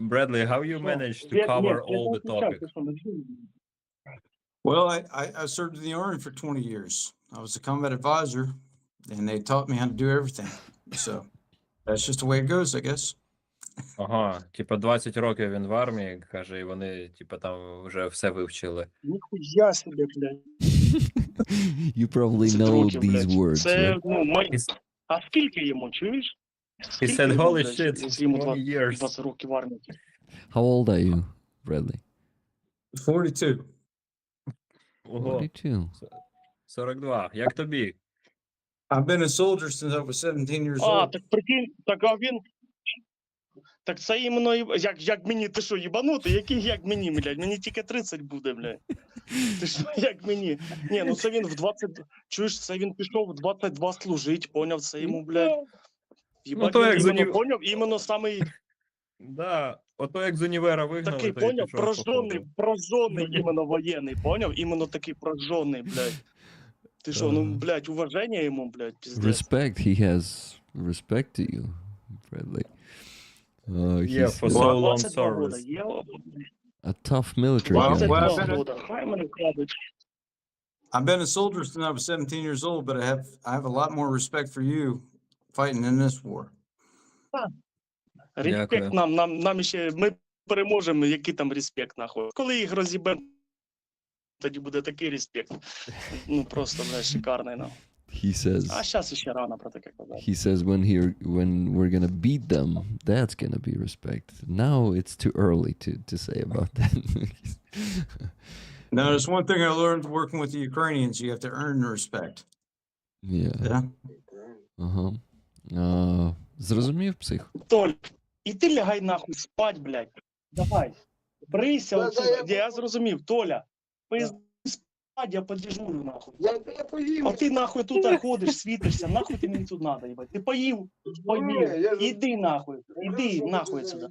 Bradley, how you manage to cover all the topics? Well, I served in the Army for 20 years. I was a combat advisor, and they taught me how to do everything. So that's just the way it goes, I guess. Ага, типа 20 років він в армії, каже, і вони типа там вже все вивчили. Ніхуя собі, блядь. You probably Це know друзі, these блядь. words, Це, right? ну, а скільки йому, чуєш? He said, йому, holy блядь, shit, якщо йому 20 years. 20 років в армії. How old are you, Bradley? 42. Ого, 42. 42. Як тобі? I've been a soldier since I was 17 years А, old. так прикинь, так а він... Так це іменно, як мені, ти що, їбанутий? Який як мені, блядь? Мені тільки 30 буде, блядь. Ти що, як мені? Ні, ну це він в 20... Чуєш, це він пішов в 22 служить, поняв? Це йому, блядь... Їбать, то він як іменно поняв, іменно самий Да, ото як з універа вигнали, такий, то й поняв, пішов, походу. прожжений іменно воєнний, поняв? Іменно такий прожжений, блядь. Ти що, ну, блядь, уваження йому, блядь, пиздець. Respect, he has respect to you, Bradley. Yeah, He's for so long 22 года, service. є, a tough military Wow, guy. wow. 22 года, хай мене крадуть. I've been a soldier since I was 17 years old, but I have a lot more respect for you fighting in this war. Респект Дякую. нам ще, ми переможемо, який там респект, нахуй. Коли їх роз'їбемо, тоді буде такий респект. Ну, просто, блядь, шикарний, нахуй. He says, А зараз ще рано про таке казати. he says when we're gonna beat them, that's gonna be respect. Now it's too early to say about that. Now, there's one thing I learned working with the Ukrainians: you have to earn the respect. Yeah. Yeah. Ага. Зрозумів, псих? Толь, і ти лягай нахуй спать, блядь. Давай. Брийся отсюда. Я зрозумів, Толя. Пизди спать, я подежурю, нахуй. Я поїм. А ти нахуй тут ходиш, світишся, нахуй ти мені тут надо, їбать. Ти поїв, іди нахуй, іди нахуй отсюда.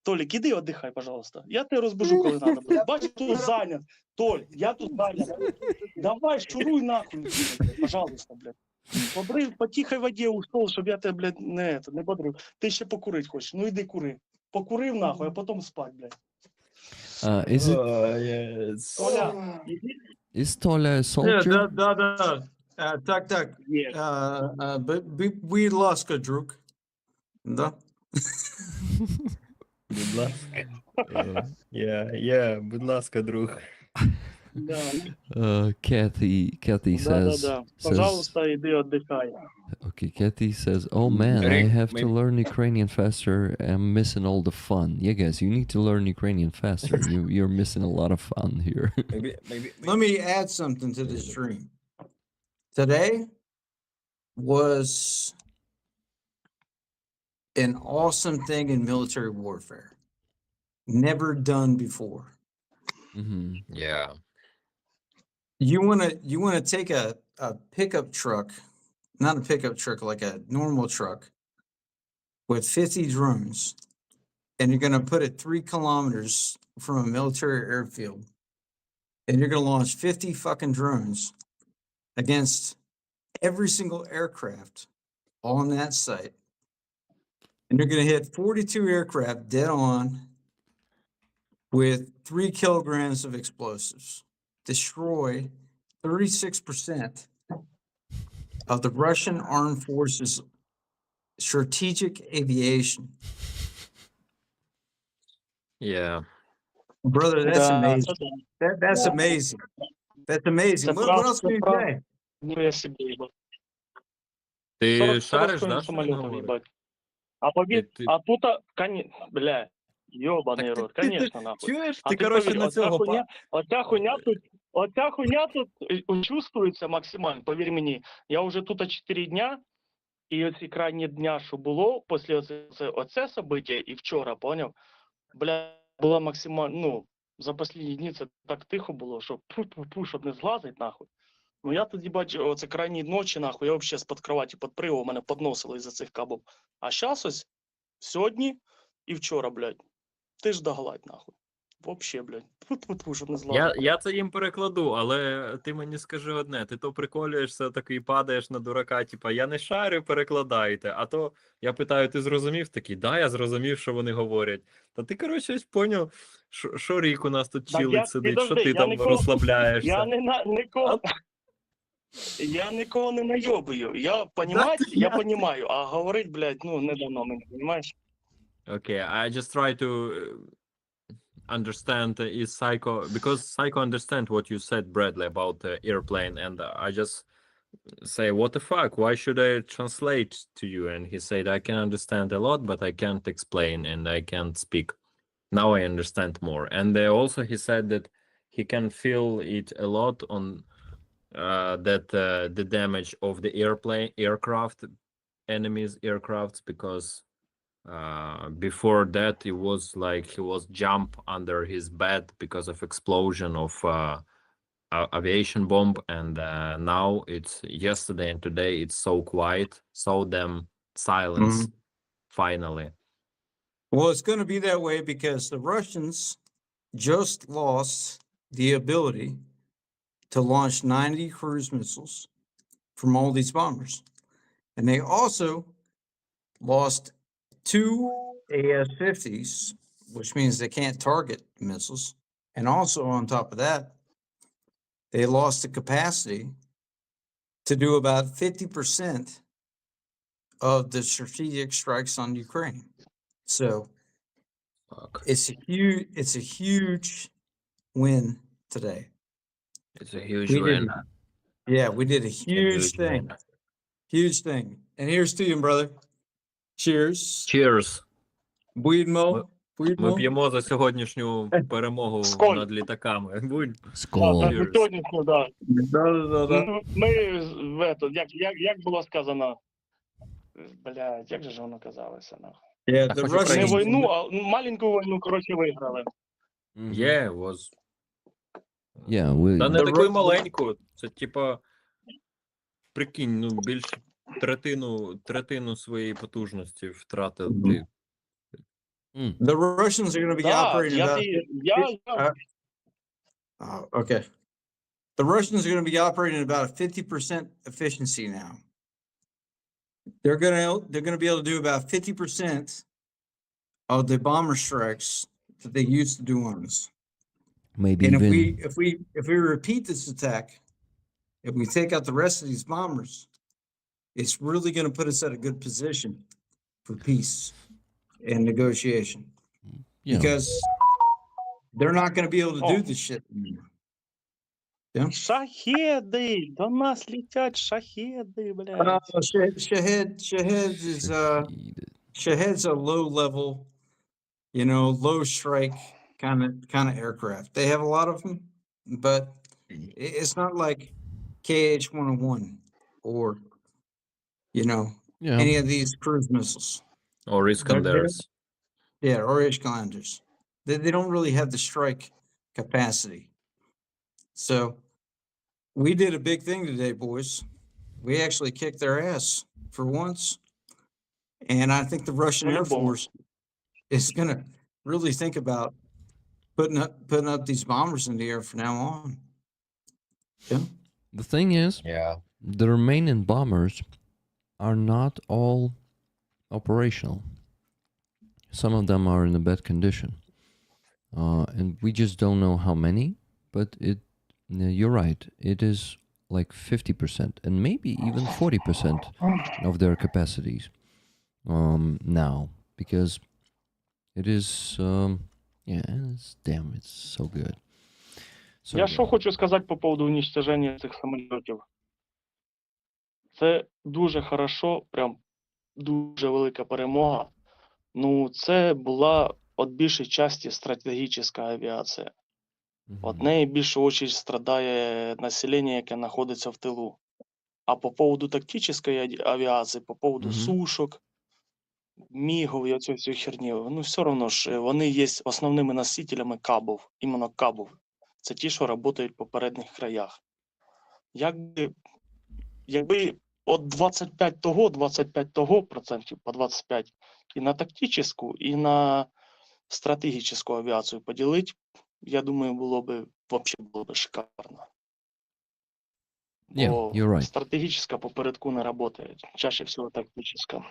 Толік, іди отдихай, пожалуйста. Я тебе розбужу, коли надо буде. Бачиш, тут зайнят. Толь, я тут зайнят. Давай, шуруй нахуй, блядь, пожалуйста, блядь. Побрив по тихій воді ушов, щоб я тебе, блядь, не подрив. Ти ще покурить хочеш, ну іди кури. Покурив нахуй, а потім спать, блядь. Is it Yes. Толя, іди. is Toля a Yeah, soldier? Так. Є. Будь ласка, друг. Да. Будь ласка. Будь ласка, друг. Да. Kathy says, Да-да-да. Пожалуйста, иди отдыхай. okay, Kathy says, oh man, I Rick, have to maybe- learn Ukrainian faster. I'm missing all the fun. Yeah, guys, you need to learn Ukrainian faster. You're missing a lot of fun here. maybe. Let me add something to this stream. Today was an awesome thing in military warfare. Never done before. Hmm. Yeah. You wanna take a pickup truck, not a pickup truck, like a normal truck with 50 drones, and you're gonna put it 3 kilometers from a military airfield, and you're gonna launch 50 fucking drones against every single aircraft on that site. And you're gonna hit 42 aircraft dead on with 3 kilograms of explosives, destroy 36% of the Russian armed forces strategic aviation. Yeah. Brother, that's Да, amazing. це да. That's amazing. That's amazing. What else can you say? Ніхуя себе, їбать. Ти 40 шариш, стоїм да, що він самолітом, говорить? їбать. А повір, Ти- а тут, бля, йобаний рот, конечно, нахуй. Чуєш, А ти, ти коротше, повір, на цього... оця хуйня тут чувствується максимально, повір мені. Я вже тут 4 дня, і оці крайні дня, що було, після оце собиття і вчора, поняв? Бля, було максимально, ну, за останні дні це так тихо було, що пу-пу-пу, щоб не злазить, нахуй. Ну я тоді бачу, оце крайні ночі, нахуй, я взагалі з-під кроваті підпригав, мене підносили із-за цих кабов. А зараз ось, сьогодні і вчора, блядь, ти ж догладь, нахуй. Вообще, блядь, пу-пу-пу, щоб не злазить. Я це їм перекладу, але ти мені скажи одне, ти то приколюєшся, такий падаєш на дурака, типа, я не шарю, перекладайте, а то я питаю, ти зрозумів? Такий, да, я зрозумів, що вони говорять. Та ти, коротше, ось поняв, що Рік у нас тут Так чилить сидить, що підожди, ти я там нікого- розслабляєшся. Я нікого не найобую. Я понімаю, а говорить, блядь, ну, не дано мені, понімаєш? Okay, I just try to understand is Psycho, because Psycho understand what you said, Bradley, about the airplane, and I just say, what the fuck, why should I translate to you? And he said, I can understand a lot, but I can't explain and I can't speak. Now I understand more. And also he said that he can feel it a lot on the damage of the aircraft, enemies aircrafts, because before that it was like he was jump under his bed because of explosion of aviation bomb, and now it's yesterday and today it's so quiet, so damn silence. Finally. Well, it's going to be that way because the Russians just lost the ability to launch 90 cruise missiles from all these bombers. And they also lost 2 AS-50s, which means they can't target missiles. And also on top of that, they lost the capacity to do about 50% of the strategic strikes on Ukraine. So Fuck. it's a huge win today. It's a huge We win. Yeah, we did a huge thing. win. Huge thing. And here's to you, brother. Cheers. Cheers. Будьмо. Ми п'ємо за сьогоднішню перемогу Сколь. над літаками. Будь. Skull. Cheers. Сьогоднішню, да. Да. Ми, як було сказано, блядь, як же ж воно казалося, нахуй? Yeah, А the хоч Не Russians. українською. війну, а маленьку війну, коротше, виграли. Yeah, was. Yeah, we. Та не The таку Ru- маленьку. Це типа, прикинь, ну більше третину своєї потужності втратив ти. Mm. The Russians are going to be Да, operating about. Okay. The Russians are going to be operating at about a 50% efficiency now. They're going to be able to do about 50% of the bomber strikes that they used to do on us. Maybe And even. if we repeat this attack, if we take out the rest of these bombers, it's really going to put us at a good position for peace and negotiation. Yeah. Because they're not going to be able to do this shit anymore. Yeah. Шахеди! До нас летять шахеди, блядь. Shahed is Shahed's a low level, low strike kind of aircraft. They have a lot of them, but it's not like KH-101 or Yeah. any of these cruise missiles. Or Iskanders. Yeah, or Ishlanders. They don't really have the strike capacity. So we did a big thing today, boys. We actually kicked their ass for once. And I think the Russian Air По-любому. Force is going to really think about putting up these bombers in the air from now on. Yeah. The thing is, Yeah. the remaining bombers are not all operational. Some of them are in a bad condition. And we just don't know how many, but you're right. It is like 50% and maybe even 40% of their capacities now, because it is, it's so good. So Я good. що хочу сказати по поводу уничтоження цих самольотів. Це дуже хорошо, прям дуже велика перемога. Ну, це була від більшої частини стратегічна авіація. От неї більше очередь страдає населення, яке знаходиться в тилу. А по поводу тактичної авіації, по поводу сушок, мігів і оцього всього херні, ну все одно ж вони є основними носителями кабів, іменно кабів. Це ті, що працюють по передніх краях. Якби от 25 того процентів по 25 і на тактичну, і на стратегічну авіацію поділити, я думаю, було б шикарно. Yeah, you're right. Стратегічна попередку не працює, чаще всього тактична.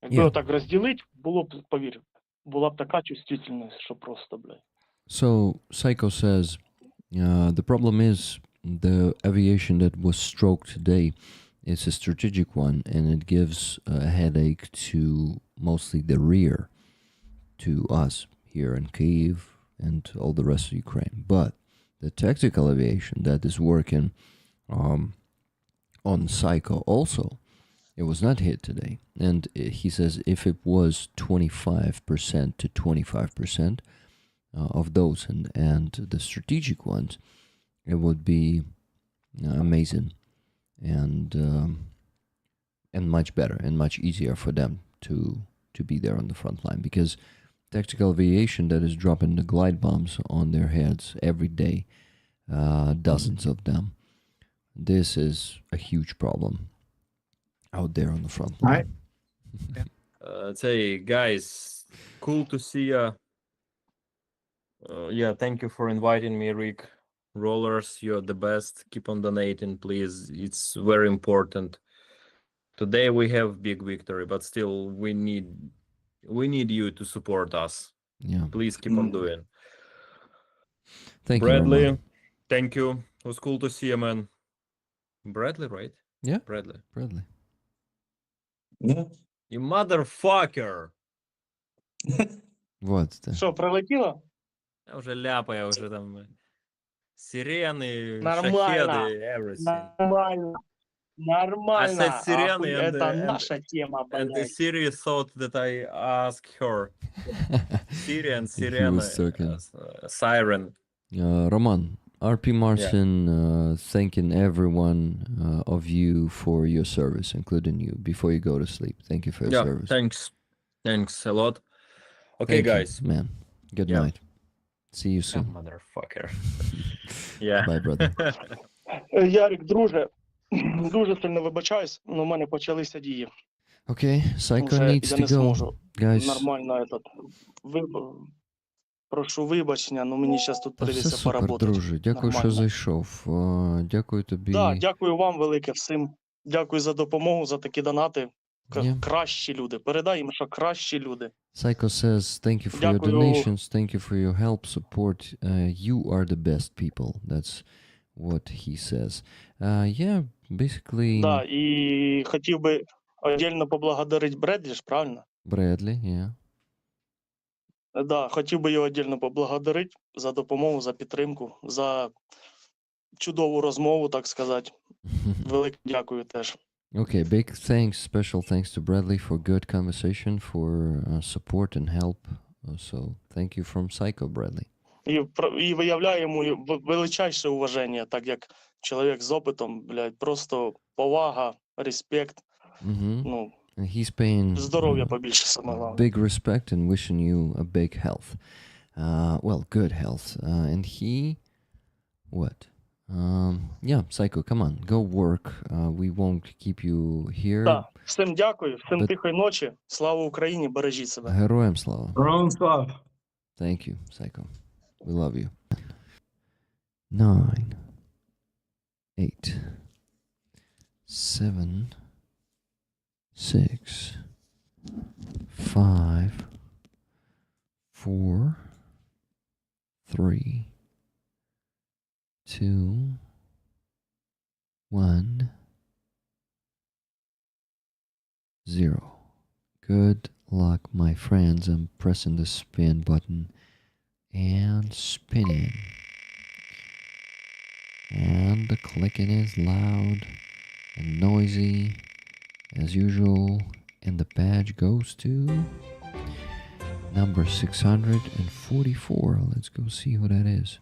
Якби Yeah. отак розділити, було б, повір, була б така чувствительність, що просто, блядь. So Psycho says the problem is the aviation that was stroked today is a strategic one, and it gives a headache to mostly the rear, to us here in Kyiv and all the rest of Ukraine. But the tactical aviation that is working on Psycho also, it was not hit today. And he says if it was 25% to 25%, of those and the strategic ones, it would be amazing and much better and much easier for them to be there on the front line, because tactical aviation that is dropping the glide bombs on their heads every day, dozens of them, this is a huge problem out there on the front line. Say, guys, cool to see you. Thank you for inviting me, Rick. Rollers, you're the best. Keep on donating, please. It's very important. Today we have big victory, but still we need you to support us. Yeah. Please keep on doing. Thank Bradley, you, Roman. thank you. It was cool to see you, man. Bradley, right? Yeah. Bradley. Yeah. You motherfucker! Вот это. Що, прилетіло? Я вже ляпаю, вже там сирени, Нормально. шахеди, everything. Нормально. I said sirene Ахуй, and, это and- наша тема, And блядь. Siri thought that I asked her. Siri and Sirene, was talking. siren. Roman, RP Martin thanking everyone of you for your service, including you, before you go to sleep. Thank you for your service. Thanks a lot. Okay, Thank you, guys. man. Good Yeah. night. See you Yeah, soon. motherfucker. Yeah. Bye, brother. Ярик, друже, дуже сильно вибачаюсь, але в мене почалися дії. Okay, Psycho Уже needs я to не go. зможу Guys, нормально прошу вибачення, але мені зараз тут та все прийдеться супер, поработати. друже. Дякую, що Нормально. зайшов. Дякую тобі. Так, дякую вам велике всім. Дякую за допомогу, за такі донати. Yeah. Кращі люди. Передай їм, що кращі люди. Psycho says, thank you for your Дякую. donations, thank you for your help, support. You are the best people. That's what he says. Yeah, basically, Да, і хотів би віддільно поблагодарити Бредлі ж, правильно? Bradley, yeah. Да, хотів би його віддільно поблагодарити за допомогу, за підтримку, за чудову розмову, так сказати. Велике дякую теж. Okay, big thanks, special thanks to Bradley for good conversation, for support and help. So thank you from Psycho, Bradley. І виявляю йому величайше уваження, так як чоловік з опитом, блядь, просто повага, респект. Ну, And he's paying здоров'я побільше, саме головне. big respect and wishing you a big health. Well, good health. And he, what? Yeah, Psycho, come on, go work. We won't keep you here. Так, всім дякую, всім But- тихої ночі. Слава Україні, бережіть себе. Героям слава. Wrong. Thank you, Psycho. We love you. 9, 8, 7, 6, 5, 4, 3, 2, 1, 0. Good luck, my friends. I'm pressing the spin button and spinning. And the clicking is loud and noisy as usual. And the badge goes to number 644. Let's go see who that is.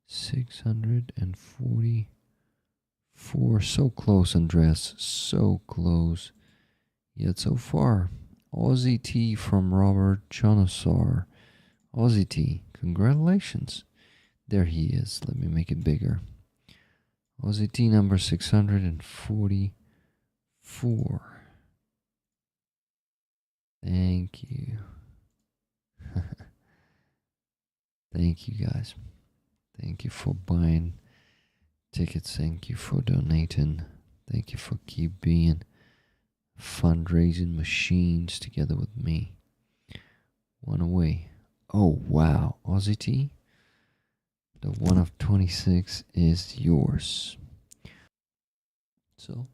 644. So close, Andreas. So close. Yet so far. Aussie T from Robert Jonassar. Aussie T, congratulations. There he is. Let me make it bigger. Aussie T number 644. Thank you. Thank you guys. Thank you for buying tickets. Thank you for donating. Thank you for keep being fundraising machines together with me. One away. Oh wow, Aussie T. The one of 26 is yours. So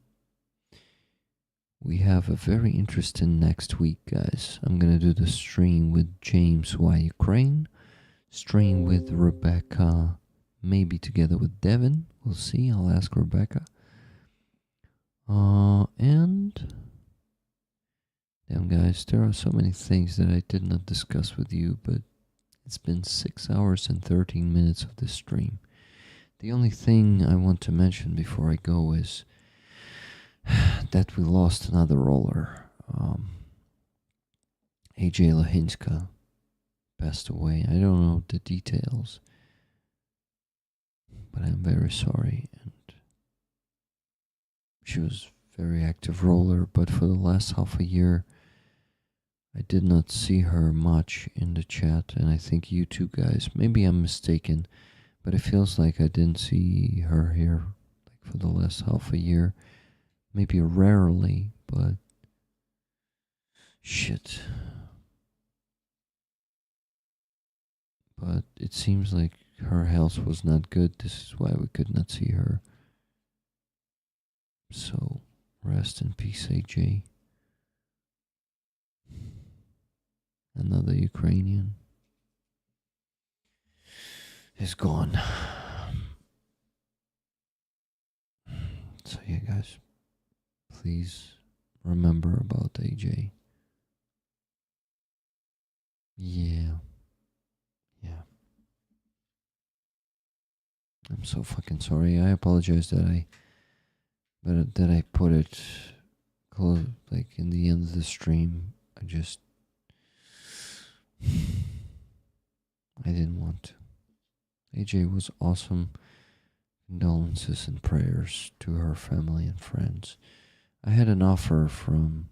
we have a very interesting next week, guys. I'm gonna do the stream with James Y Ukraine, stream with Rebecca, maybe together with Devin. We'll see. I'll ask Rebecca. And damn, guys, there are so many things that I did not discuss with you, but it's been 6 hours and 13 minutes of this stream. The only thing I want to mention before I go is that we lost another roller. AJ Lahinska passed away. I don't know the details, but I'm very sorry. And she was very active roller, but for the last half a year, I did not see her much in the chat, and I think you two guys, maybe I'm mistaken, but it feels like I didn't see her here like for the last half a year. Maybe rarely, but shit. But it seems like her health was not good. This is why we could not see her. So, rest in peace, AJ. Another Ukrainian is gone. So yeah, guys, please remember about AJ. Yeah. I'm so fucking sorry. I apologize that I put it close, like in the end of the stream. I didn't want to. AJ was awesome. Condolences and prayers to her family and friends. I had an offer from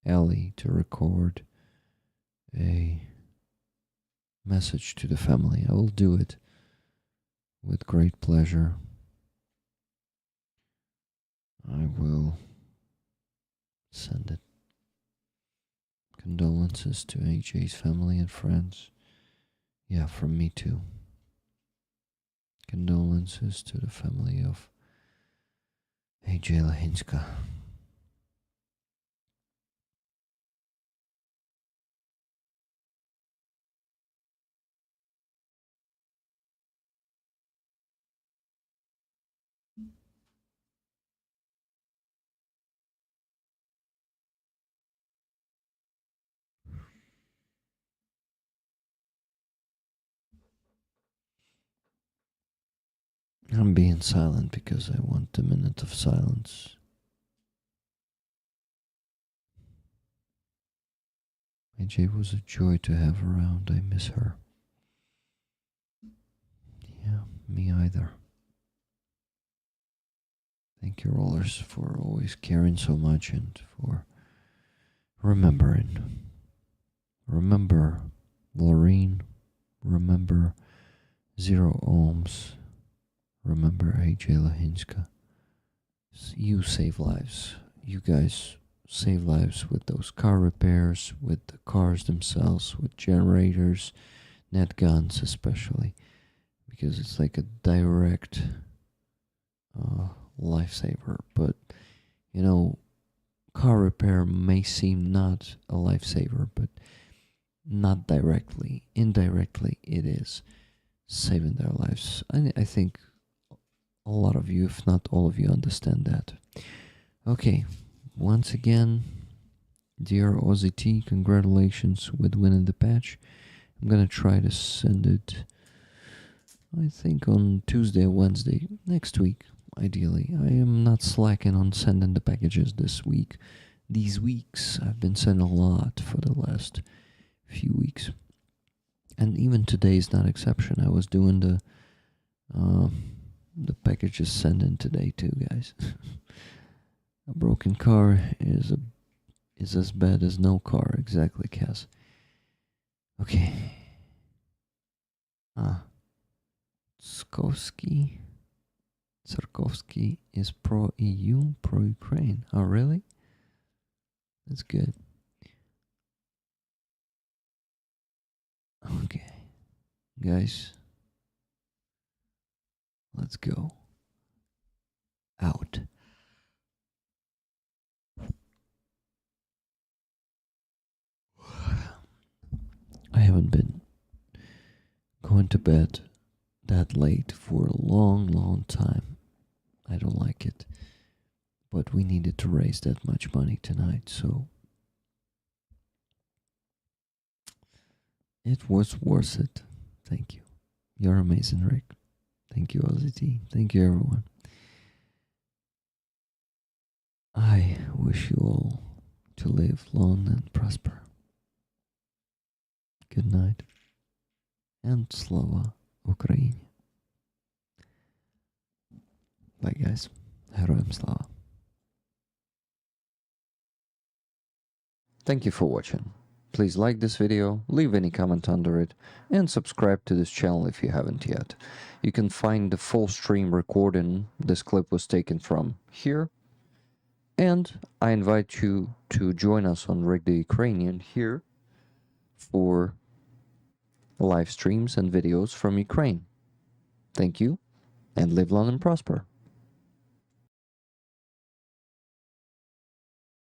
Ellie to record a message to the family. I will do it with great pleasure. I will send it. Condolences to AJ's family and friends. Yeah, from me too. Condolences to the family of AJ Lahinska. I'm being silent because I want a minute of silence. AJ was a joy to have around. I miss her. Yeah, me either. Thank you, Rollers, for always caring so much and for remembering. Remember Laureen. Remember Zero Ohms. Remember AJ Lahinska. You save lives. You guys save lives with those car repairs, with the cars themselves, with generators, net guns especially, because it's like a direct lifesaver. But you know, car repair may seem not a lifesaver, but not directly, indirectly it is saving their lives. I think a lot of you, if not all of you, understand that. Okay, once again, dear Aussie T, congratulations with winning the patch. I'm gonna try to send it, I think, on Tuesday or Wednesday next week, ideally. I am not slacking on sending the packages this week. These weeks, I've been sending a lot for the last few weeks. And even today is not exception. I was doing the packages sending today too, guys. A broken car is as bad as no car, exactly, Cass. Okay. Tsarkovsky is pro-EU, pro-Ukraine. Oh, really? That's good. Okay. Guys, let's go. Out. I haven't been going to bed that late for a long time. I don't like it. But we needed to raise that much money tonight, so it was worth it. Thank you. You're amazing, Rick. Thank you, Ozzy. Thank you, everyone. I wish you all to live long and prosper. Good night. And Slava Ukraini. Bye, guys. Heroям Slava. Thank you for watching. Please like this video, leave any comment under it, and subscribe to this channel if you haven't yet. You can find the full stream recording. This clip was taken from here. And I invite you to join us on Rick the Ukrainian here for live streams and videos from Ukraine. Thank you, and live long and prosper.